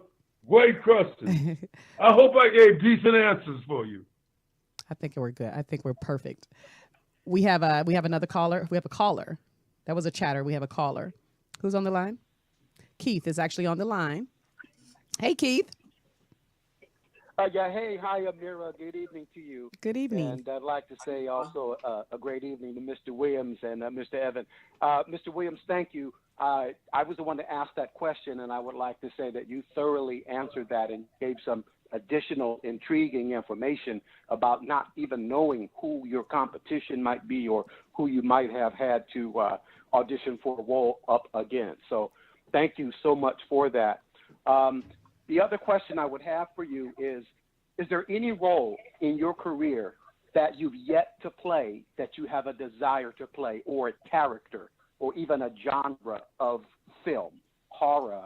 Great questions. I hope I gave decent answers for you. I think we're good. I think we're perfect. We have another caller. We have a caller. That was a chatter. We have a caller. Who's on the line? Keith is actually on the line. Hey, Keith. Yeah, hey, hi, Ameerah. Good evening to you. Good evening. And I'd like to say also a great evening to Mr. Williams and Mr. Evan. Mr. Williams, thank you. I was the one to ask that question, and I would like to say that you thoroughly answered that and gave some additional intriguing information about not even knowing who your competition might be or who you might have had to audition for a role up against. So thank you so much for that. The other question I would have for you is there any role in your career that you've yet to play that you have a desire to play, or a character, or even a genre of film, horror,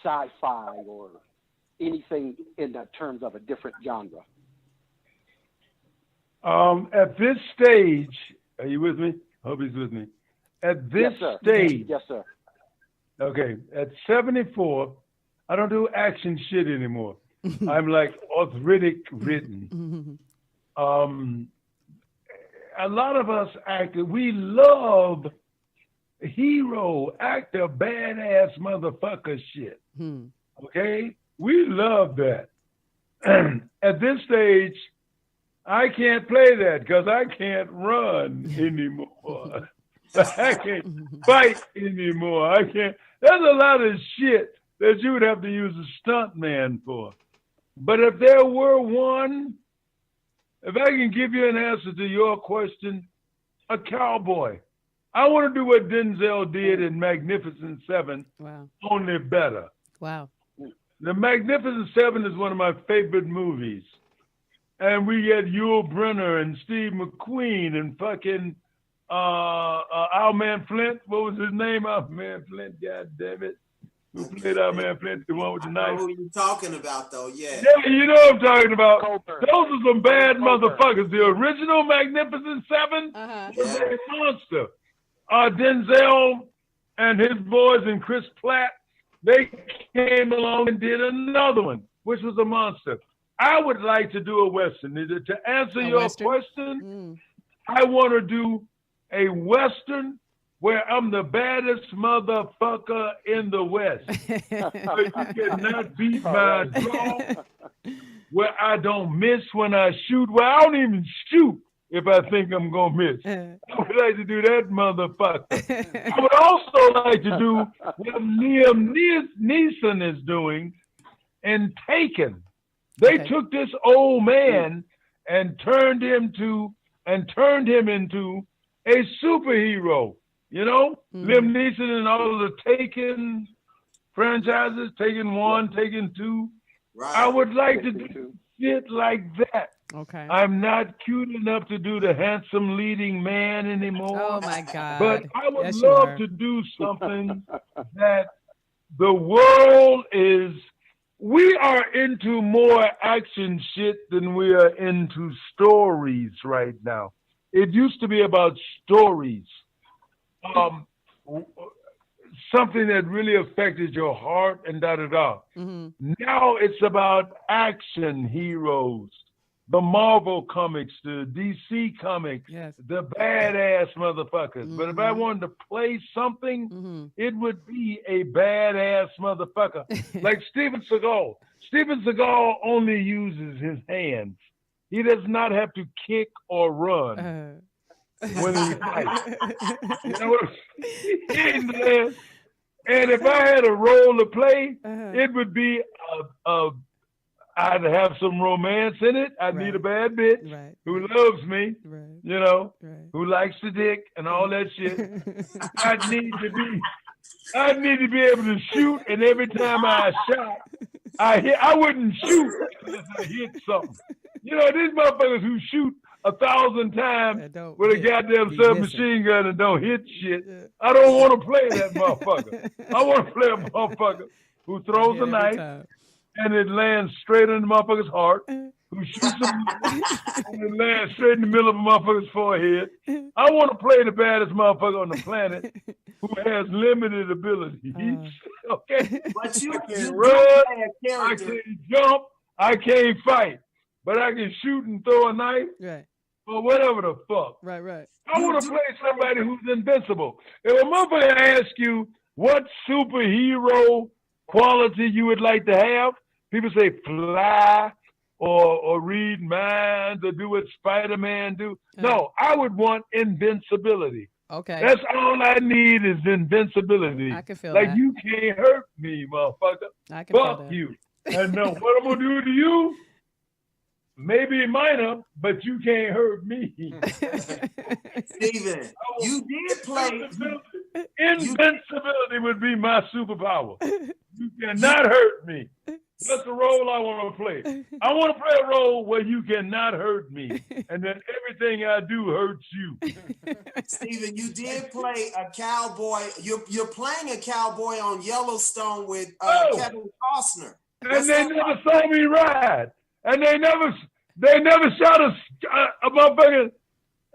sci-fi, or anything in the terms of a different genre? At this stage, are you with me? Hope he's with me. At this stage. Yes, sir. Okay, at 74, I don't do action shit anymore. I'm like arthritic ridden. A lot of us actors, we love hero, actor, badass motherfucker shit. Okay? We love that. At this stage, I can't play that because I can't run anymore. I can't fight anymore. I can't. There's a lot of shit that you would have to use a stunt man for. But if there were one, if I can give you an answer to your question, a cowboy. I want to do what Denzel did in Magnificent Seven, only better. Wow. The Magnificent Seven is one of my favorite movies. And we get Yul Brynner and Steve McQueen and fucking Our Man Flint. What was his name? Our Man Flint, God damn it. Who played Our Man Flint, the one with the knife? I know who you're talking about, though, yeah. Yeah, you know what I'm talking about. Those are some bad motherfuckers. The original Magnificent Seven was a monster. Denzel and his boys and Chris Pratt, they came along and did another one, which was a monster. I would like to do a Western. To answer your question, I want to do a Western where I'm the baddest motherfucker in the West. Where you cannot beat my draw, where I don't miss when I shoot, where I don't even shoot if I think I'm going to miss. I would like to do that motherfucker. I would also like to do what Liam Neeson is doing in Taken. They took this old man and turned him into a superhero. You know, Liam Neeson and all of the Taken franchises, Taken 1, Taken 2. Right. I would like to do shit like that. Okay. I'm not cute enough to do the handsome leading man anymore. Oh my God. But I would love to do something that the world is. We are into more action shit than we are into stories right now. It used to be about stories. Something that really affected your heart and da-da-da. Now it's about action heroes. The Marvel comics, the DC comics, the badass motherfuckers. But if I wanted to play something, it would be a badass motherfucker. Like Steven Seagal. Steven Seagal only uses his hands. He does not have to kick or run when he fights. You know what I'm saying? And if I had a role to play, it would be I'd have some romance in it. I'd need a bad bitch who loves me, you know, who likes the dick and all that shit. I'd need to be able to shoot, and every time I shot, I wouldn't shoot unless I hit something. You know, these motherfuckers who shoot 1,000 times with a goddamn submachine gun and don't hit shit. I don't want to play that motherfucker. I want to play a motherfucker who throws a knife and it lands straight in the motherfucker's heart, who shoots him and it lands straight in the middle of a motherfucker's forehead. I want to play the baddest motherfucker on the planet who has limited abilities. Okay? But you can run, I can't jump, I can't fight, but I can shoot and throw a knife. Right. Or whatever the fuck. Right. I want to play somebody who's invincible. If a motherfucker asks you what superhero quality you would like to have, people say fly or read minds or do what Spider-Man do. No, I would want invincibility. Okay. That's all I need is invincibility. I can feel like that. You can't hurt me, motherfucker. I can feel Fuck that. you. And no, what I'm going to do to you, maybe minor, but you can't hurt me. Steven, you did play. Invincibility would be my superpower. You cannot hurt me. That's the role I want to play. I want to play a role where you cannot hurt me, and then everything I do hurts you. Steven, you did play a cowboy. You're playing a cowboy on Yellowstone with Kevin Costner. And they never saw me ride. And they never shot a motherfucker.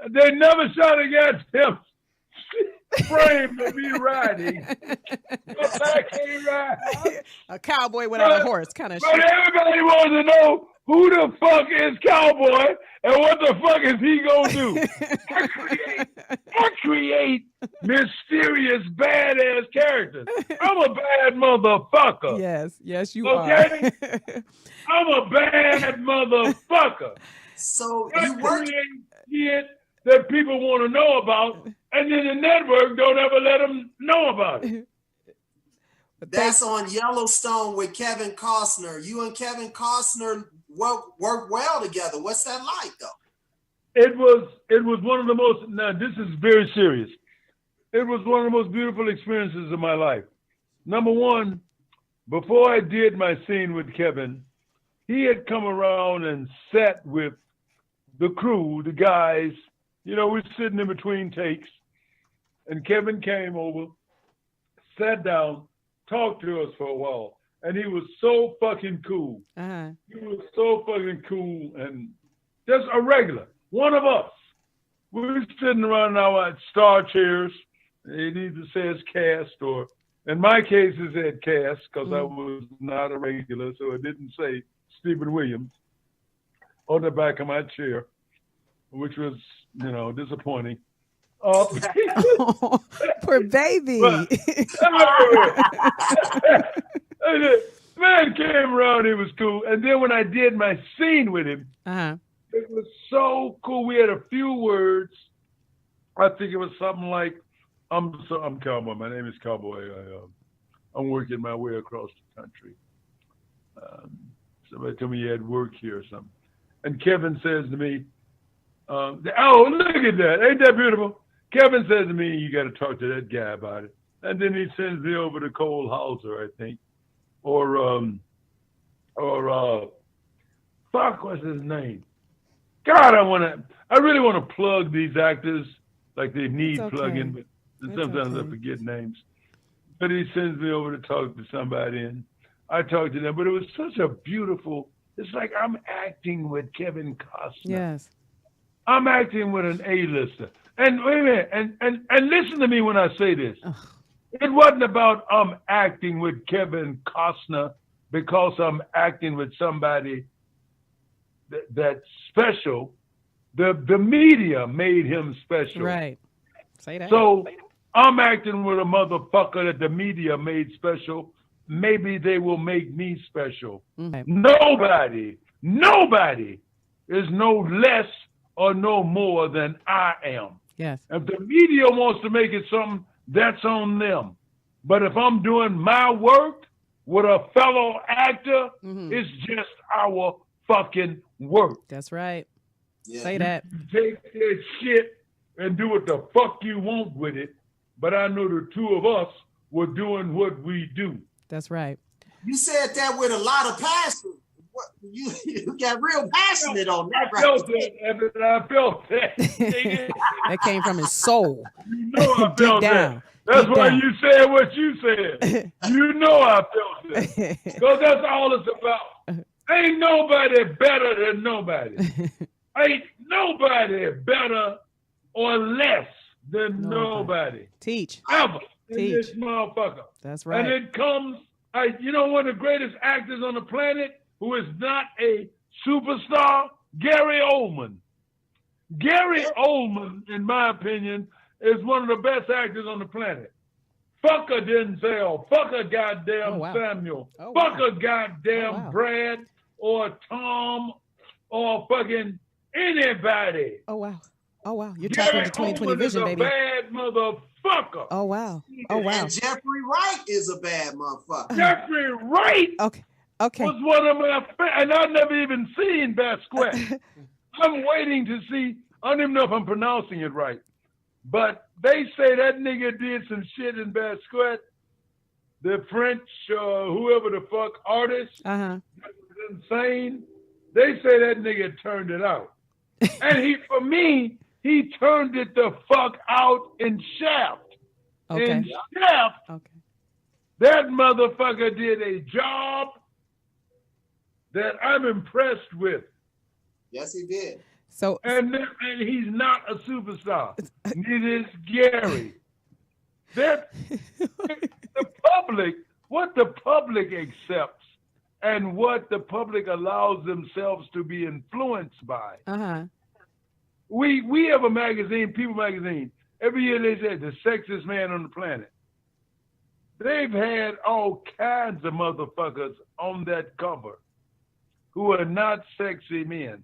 They never shot a goddamn frame of me riding. I can't ride. A cowboy without a horse, kind of shit. But everybody wants to know who the fuck is Cowboy and what the fuck is he gonna do? I create mysterious badass characters. I'm a bad motherfucker. Yes, you okay? are. I'm a bad motherfucker. So you work shit that people want to know about, and then the network don't ever let them know about it. That's on Yellowstone with Kevin Costner. You and Kevin Costner work well together. What's that like, though? It was one of the most. Now this is very serious. It was one of the most beautiful experiences of my life. Number one, before I did my scene with Kevin, he had come around and sat with the crew, the guys. You know, we're sitting in between takes, and Kevin came over, sat down, talked to us for a while, and he was so fucking cool. He was so fucking cool and just a regular, one of us. We were sitting around our star chairs. It either says cast or, in my case, it said cast because I was not a regular, so it didn't say Stephen Williams on the back of my chair, which was, you know, disappointing. Poor baby. Man came around, he was cool. And then when I did my scene with him, it was so cool. We had a few words. I think it was something like, I'm Cowboy. My name is Cowboy. I'm working my way across the country. Somebody told me you had work here or something. And Kevin says to me, oh, look at that. Ain't that beautiful? Kevin says to me, you got to talk to that guy about it. And then he sends me over to Cole Hauser, I think. Or fuck, what's his name? God, I really want to plug these actors like they need plugging, but sometimes I forget names. But he sends me over to talk to somebody, and I talked to them. But it was such a beautiful, it's like I'm acting with Kevin Costner. Yes. I'm acting with an A-lister. And wait a minute, and listen to me when I say this. It wasn't about I'm acting with Kevin Costner because I'm acting with somebody that's special. The media made him special. Right. Say that. So I'm acting with a motherfucker that the media made special. Maybe they will make me special. Nobody is no less or no more than I am. Yes. If the media wants to make it something, that's on them. But if I'm doing my work with a fellow actor, it's just our fucking work. That's right. Yeah. Say that. You take that shit and do what the fuck you want with it. But I know the two of us were doing what we do. That's right. You said that with a lot of passion. What, you got real passionate on that, I felt it, Evan. I felt that. That came from his soul. You know I Deep felt down. that. That's Deep why down. you said what you said. You know I felt it. Because that's all it's about. Ain't nobody better than nobody. Ain't nobody better or less than nobody. Teach. Ever. Teach. In this motherfucker. That's right. And it comes, you know, one of the greatest actors on the planet who is not a superstar, Gary Oldman. Gary Oldman, in my opinion, is one of the best actors on the planet. Fuck a Denzel. Fuck a goddamn Samuel. Fuck a goddamn Brad or Tom or fucking anybody. Oh, wow. Oh, wow. You're Gary tapping into 2020 Oldman vision, is a baby. bad motherfucker. Oh, wow. Oh, wow. And Jeffrey Wright is a bad motherfucker. Jeffrey Wright was one of my and I've never even seen Basquiat. I'm waiting to see. I don't even know if I'm pronouncing it right, but they say that nigga did some shit in Basquiat. The French, whoever the fuck artist, that was insane. They say that nigga turned it out, and for me, he turned it the fuck out in Shaft. Okay. In Shaft, that motherfucker did a job that I'm impressed with. Yes, he did. So and he's not a superstar. Neither is Gary. That the public, what the public accepts, and what the public allows themselves to be influenced by. We have a magazine, People Magazine. Every year they say the sexiest man on the planet. They've had all kinds of motherfuckers on that cover who are not sexy men.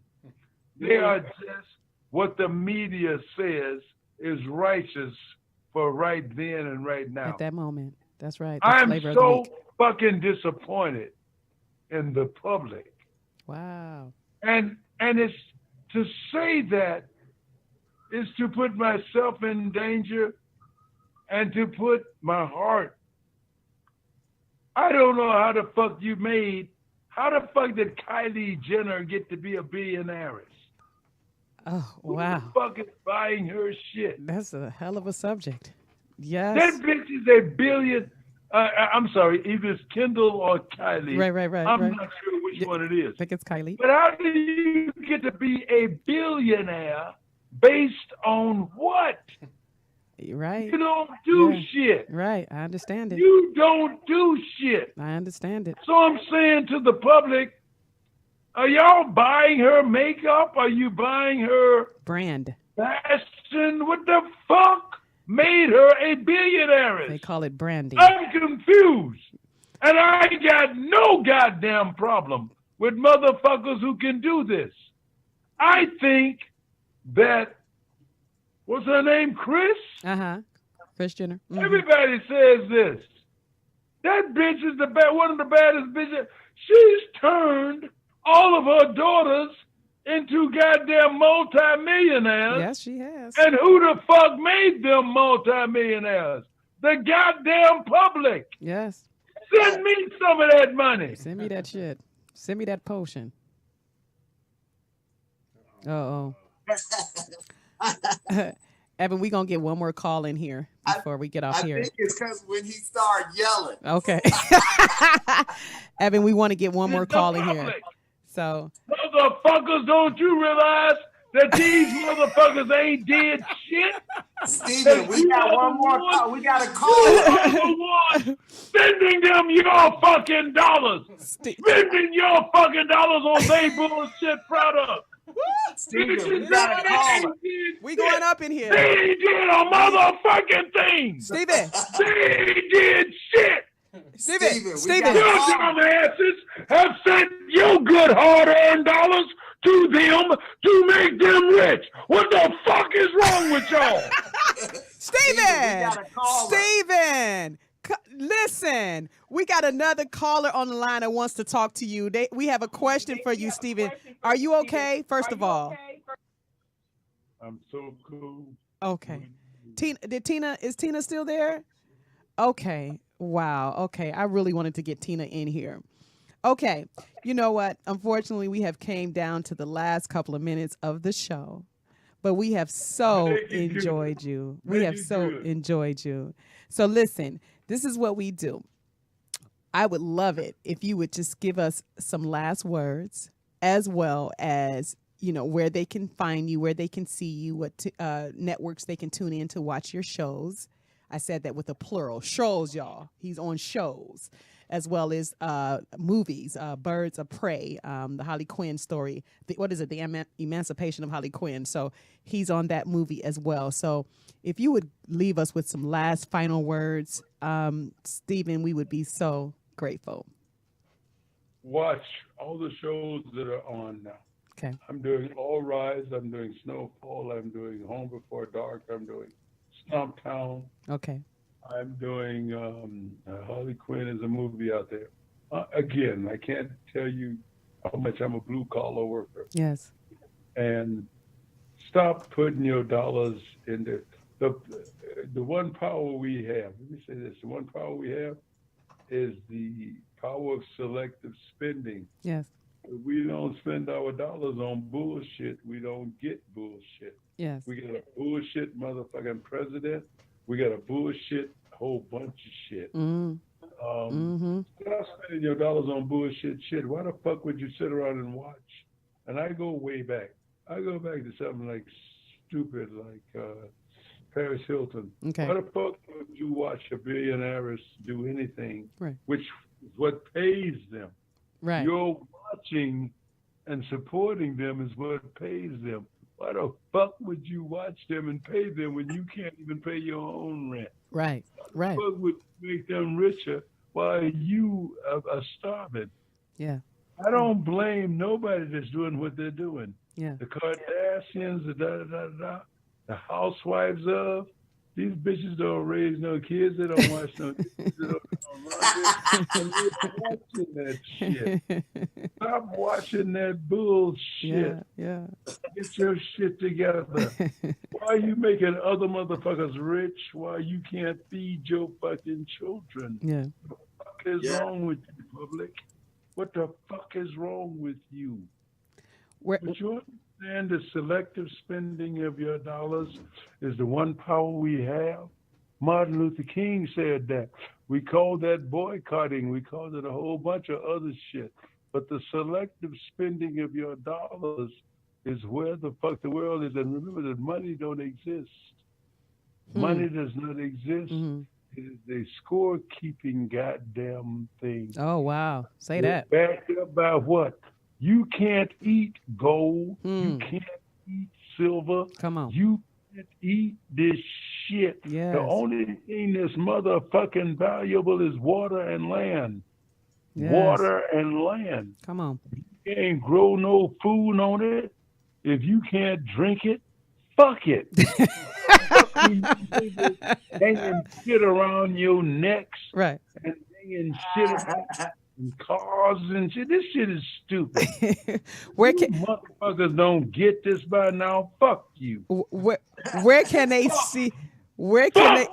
They are just what the media says is righteous for right then and right now. At that moment. That's right. I'm so fucking disappointed in the public. Wow. And it's to say that is to put myself in danger and to put my heart. I don't know how the fuck you made. How the fuck did Kylie Jenner get to be a billionaire? Oh, wow. Who the fuck is buying her shit? That's a hell of a subject. Yes. That bitch is a billion. I'm sorry, either it's Kendall or Kylie. Right. I'm not sure which one it is. I think it's Kylie. But how do you get to be a billionaire based on what? Right. You don't do shit. Right. I understand it. You don't do shit. I understand it. So I'm saying to the public, are y'all buying her makeup? Are you buying her brand? Fashion? What the fuck made her a billionaire? They call it branding. I'm confused. And I got no goddamn problem with motherfuckers who can do this. I think that, what's her name, Kris? Kris Jenner. Mm-hmm. Everybody says this. That bitch is one of the baddest bitches. She's turned all of her daughters into goddamn multimillionaires. Yes, she has. And who the fuck made them multimillionaires? The goddamn public. Yes. Send me some of that money. Send me that shit. Send me that potion. Uh-oh. Evan, we gonna get one more call in here before we get off here. I think it's because when he started yelling. Okay. Evan, we want to get one more call in here. So, motherfuckers, don't you realize that these motherfuckers ain't did shit? Steven, we got one more call. We got a call. Spending them your fucking dollars. Spending your fucking dollars on they bullshit product. Steven, we got a caller. We going up in here. They did a motherfucking thing. Steven. They did shit. Steven. Your dumb asses have sent your good hard-earned dollars to them to make them rich. What the fuck is wrong with y'all? Steven. Listen, we got another caller on the line that wants to talk to you. We have a question for you, Steven. Are you okay, first of all? I'm so cool. Okay. Is Tina still there? Okay. Wow. Okay. I really wanted to get Tina in here. Okay. You know what? Unfortunately, we have came down to the last couple of minutes of the show, but we have so enjoyed you. We have so enjoyed you. So listen, this is what we do. I would love it if you would just give us some last words, as well as, you know, where they can find you, where they can see you, what networks they can tune in to watch your shows. I said that with a plural. Shows, y'all. He's on shows, as well as movies, Birds of Prey, the Harley Quinn story. What is it? The Emancipation of Harley Quinn. So he's on that movie as well. So if you would leave us with some last final words, Stephen, we would be so grateful. Watch all the shows that are on now. Okay. I'm doing All Rise. I'm doing Snowfall. I'm doing Home Before Dark. I'm doing Stomp Town. Okay. I'm doing Harley Quinn is a movie out there. Again, I can't tell you how much I'm a blue collar worker. Yes. And stop putting your dollars into the one power we have. Let me say this: the one power we have is the power of selective spending. Yes. If we don't spend our dollars on bullshit, we don't get bullshit. Yes. We got a bullshit motherfucking president. We got a bullshit whole bunch of shit. Stop spending your dollars on bullshit shit. Why the fuck would you sit around and watch? And I go way back. I go back to something like stupid, like Paris Hilton. Okay. Why the fuck would you watch a billionaire do anything, right, which is what pays them? Right. You're watching and supporting them is what pays them. Why the fuck would you watch them and pay them when you can't even pay your own rent? Right, right. What would make them richer while you are starving? Yeah. I don't blame nobody that's doing what they're doing. Yeah. The Kardashians, the housewives of, these bitches don't raise no kids. They don't watch no kids. They don't watching that shit. Stop watching that bullshit. Yeah. Get your shit together. Why are you making other motherfuckers rich while you can't feed your fucking children? Yeah. What the fuck is wrong with you, public? What the fuck is wrong with you? But you understand the selective spending of your dollars is the one power we have? Martin Luther King said that. We called that boycotting. We called it a whole bunch of other shit. But the selective spending of your dollars is where the fuck the world is. And remember that money don't exist. Money does not exist. It is a score-keeping goddamn thing. Oh, wow. Say that. Backed up by what? You can't eat gold. You can't eat silver. Come on. You can't eat this shit. Yes. The only thing that's motherfucking valuable is water and land. Yes. Water and land. Come on. You can't grow no food on it. If you can't drink it, fuck it. Hanging shit around your necks. Right. And hanging shit around cars and shit. This shit is stupid. Where you motherfuckers don't get this by now? Fuck you. Where can they see? Where can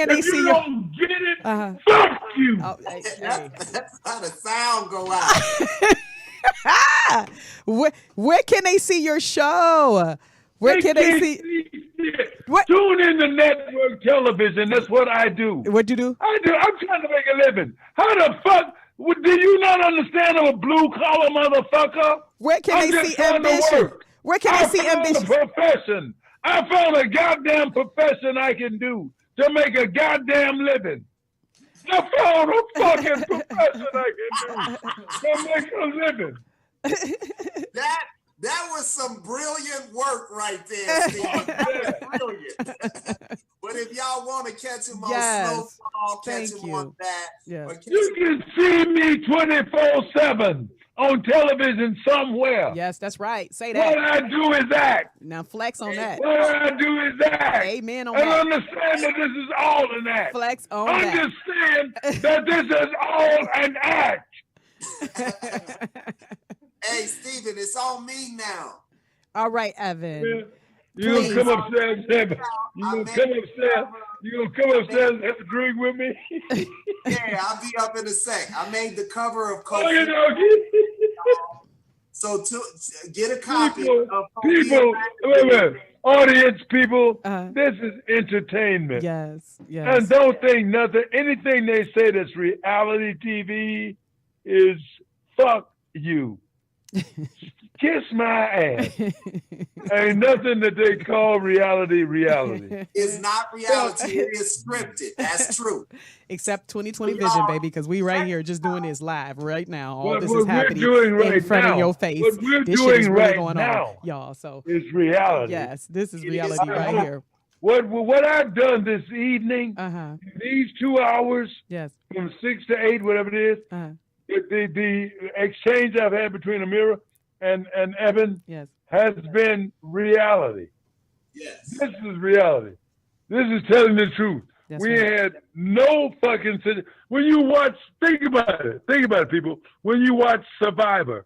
they see your? Don't get it? Fuck you. Oh, That's how the sound go out. Where can they see your show? Where can they see? What? Tune in to network television. That's what I do. What you do? I'm trying to make a living. How the fuck? Do you not understand I'm a blue collar motherfucker? Where can they see ambition? Where can they see ambition? Profession. I found a goddamn profession I can do to make a goddamn living. I found a fucking profession I can do to make a living. That was some brilliant work right there, Steve. That was brilliant. But if y'all want to catch him on Snowfall, catch him on that. Yes. You can see me 24/7 on television somewhere. Yes, that's right. Say that. What I do is act. Now flex on that. What I do is act. Amen on and that. Understand that this is all an act. Flex on that. Understand that this is all an act. Hey, Stephen, it's on me now. All right, Evan. You gonna come upstairs, Evan. You gonna come upstairs You gonna come upstairs and have a drink with me? Yeah, I'll be up in a sec. I made the cover of Oh, Kofi. you know, So to get a copy people, of Kofi wait a minute. Audience people, Uh-huh. this is entertainment. Yes, yes. And don't think nothing, anything they say that's reality TV is fuck you. Kiss my ass. Ain't nothing that they call reality. It's not reality, it is scripted. That's true. Except 2020 Vision, baby, because we right here just doing this live right now. All What this we're is happening doing right in front now, of your face. what we're This shit is doing really right going now on, y'all. So it's reality. yes, this is reality right here. What I've done this evening, these 2 hours, yes, from 6 to 8, whatever it is, the exchange I've had between Ameerah and Evan yes, has been reality. Yes. This is reality. This is telling the truth. That's we right. had no fucking... When you watch... Think about it, people. When you watch Survivor,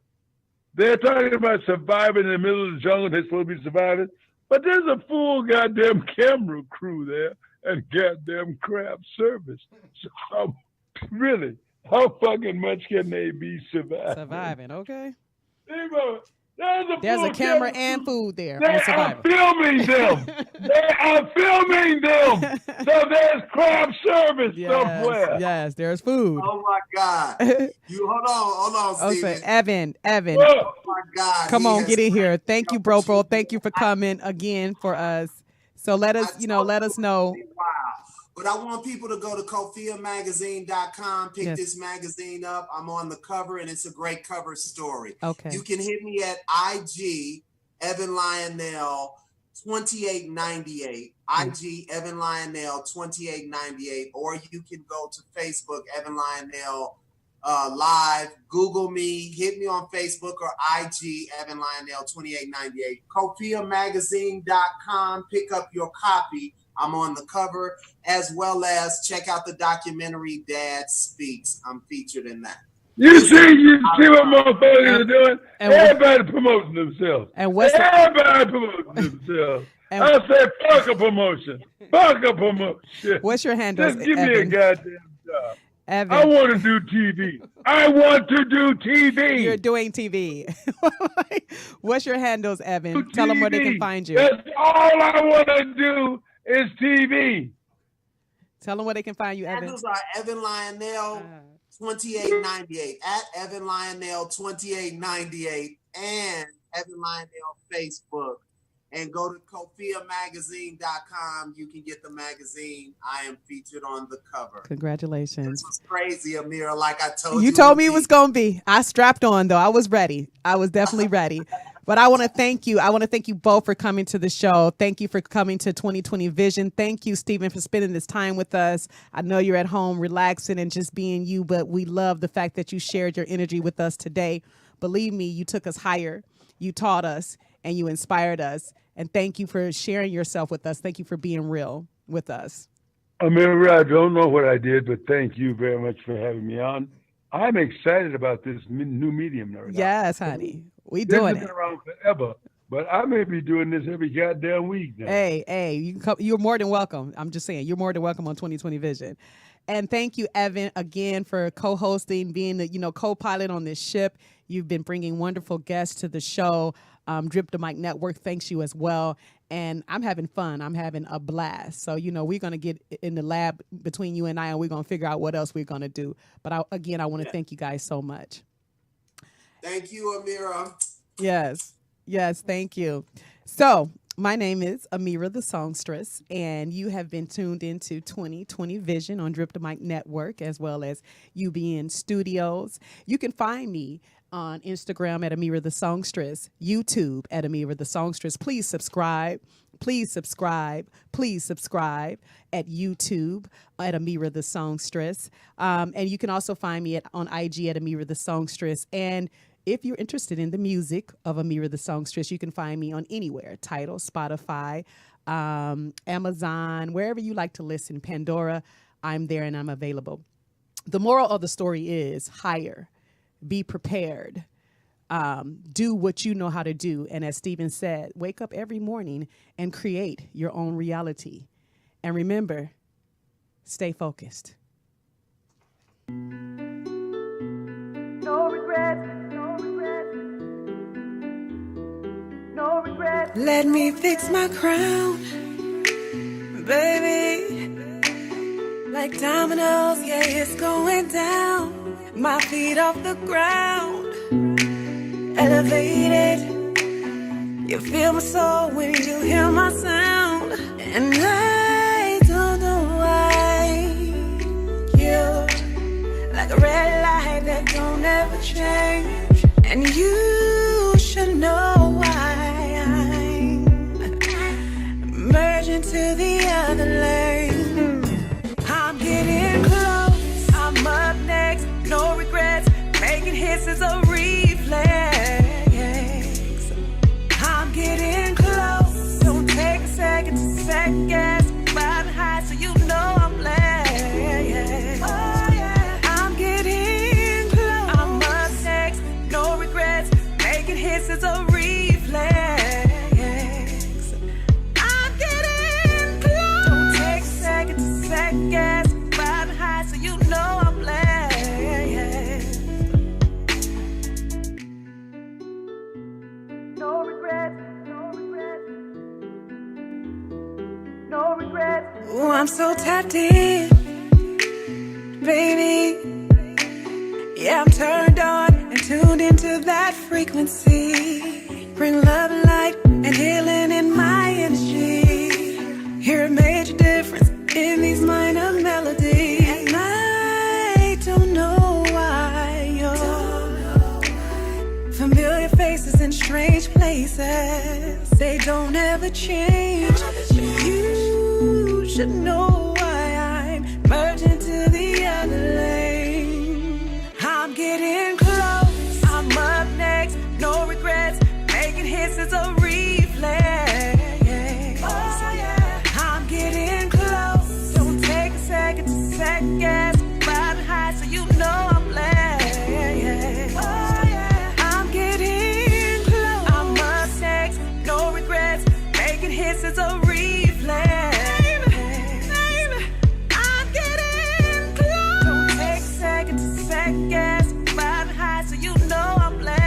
they're talking about surviving in the middle of the jungle. They're supposed to be surviving. But there's a full goddamn camera crew there and goddamn craft service. So, really, how fucking much can they be surviving? Okay. There's a camera and food there They on are Survivor. filming them. They are filming them. So there's craft service somewhere. Yes, there's food. Oh my God. You hold on, Oh, Steven. so Evan. Oh my God. Come he on, has- get in here. Thank you, bro. Thank you for coming again for us. So let us know. Wow. But I want people to go to KofiaMagazine.com, pick this magazine up. I'm on the cover, and it's a great cover story. Okay. You can hit me at IG, Evan Lionel, 2898. IG, Evan Lionel, 2898. Or you can go to Facebook, Evan Lionel Live. Google me, hit me on Facebook or IG, Evan Lionel, 2898. KofiaMagazine.com, pick up your copy. I'm on the cover, as well as check out the documentary Dad Speaks. I'm featured in that. You see what motherfuckers are doing? Everybody promoting themselves. Everybody promoting themselves. I said, fuck a promotion. Fuck a promotion. What's your handle? Just give me a goddamn job. Evan. I want to do TV. I want to do TV. You're doing TV. What's your handles, Evan? Tell them where they can find you. That's all I want to do is TV. Tell them where they can find you, Evan. Handles are Evan Lionel 2898 at Evan Lionel 2898 and Evan Lionel Facebook. And go to KofiaMagazine.com. You can get the magazine. I am featured on the cover. Congratulations. This was crazy, Ameerah. Like I told you. You told me it was going to be. I strapped on, though. I was ready. I was definitely ready. But I want to thank you. I want to thank you both for coming to the show. Thank you for coming to 2020 Vision. Thank you, Steven, for spending this time with us. I know you're at home relaxing and just being you, but we love the fact that you shared your energy with us today. Believe me, you took us higher. You taught us and you inspired us. And thank you for sharing yourself with us. Thank you for being real with us. Ameerah, I don't know what I did, but thank you very much for having me on. I'm excited about this new medium now. Yes, honey. We doing This has it. been around forever, but I may be doing this every goddamn week now. Hey, you can come, you're more than welcome. I'm just saying, you're more than welcome on 2020 Vision. And thank you, Evan, again for co-hosting, being the co-pilot on this ship. You've been bringing wonderful guests to the show. Drip the Mic Network thanks you as well. And I'm having fun. I'm having a blast. So, we're going to get in the lab between you and I, and we're going to figure out what else we're going to do. But I want to thank you guys so much. Thank you, Ameerah. Yes, thank you. So, my name is Ameerah the Songstress, and you have been tuned into 2020 Vision on Drip the Mic Network, as well as UBN Studios. You can find me on Instagram at Ameerah the Songstress, YouTube at Ameerah the Songstress. Please subscribe at YouTube at Ameerah the Songstress. And you can also find me on IG at Ameerah the Songstress. And if you're interested in the music of Ameerah the Songstress, you can find me on anywhere, Tidal, Spotify, Amazon, wherever you like to listen, Pandora, I'm there and I'm available. The moral of the story is hire, be prepared, do what you know how to do. And as Steven said, wake up every morning and create your own reality. And remember, Stay focused. No regrets, no regrets, no regrets. Let me fix my crown, baby. Like dominoes, yeah, it's going down. My feet off the ground, elevated. You feel my soul when you hear my sound. And I don't know why you're like a red light that don't ever change. And you should know why I'm merging to the other lane. I'm getting close, I'm up next, no regrets. Making hits is a reflex. I'm getting close, don't take a second to second guess. Riding high so you know I'm blessed. Oh yeah, I'm getting close, I'm up next, no regrets. Making hits is a reflex. I'm getting close, don't take a second to second guess. Riding high so you know I'm blessed. No regrets, no regrets, no regrets. Ooh, I'm so tapped in, baby. Yeah, I'm turned on and tuned into that frequency. Bring love and light and healing in my energy. Hear a major difference in these minor melodies. And I don't know why you're familiar faces in strange places. They don't ever change. You should know why I'm merging to the other lane. I'm getting close, I'm up next, no regrets. Making hits is a reflex. Oh yeah, I'm getting close, don't take a second to second guess. Riding high so you know I'm blessed. Oh yeah, I'm getting close, I'm up next, no regrets. Making hits is a reflex. I'm getting close, don't take a second to second guess. Riding high so you know I'm blessed.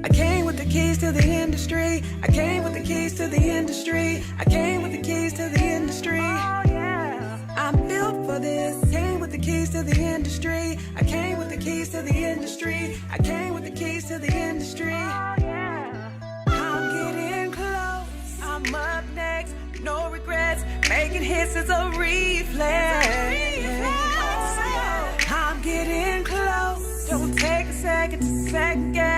I came with the keys to the industry. I came with the keys to the industry. I came with the keys to the industry. Oh yeah, I'm built for this. Came with the keys to the industry. I came with the keys to the industry. I came with the keys to the industry. Oh yeah, I'm getting close, I'm up next, no regrets. Making hits is a reflex. I'm getting close, don't take a second to second guess.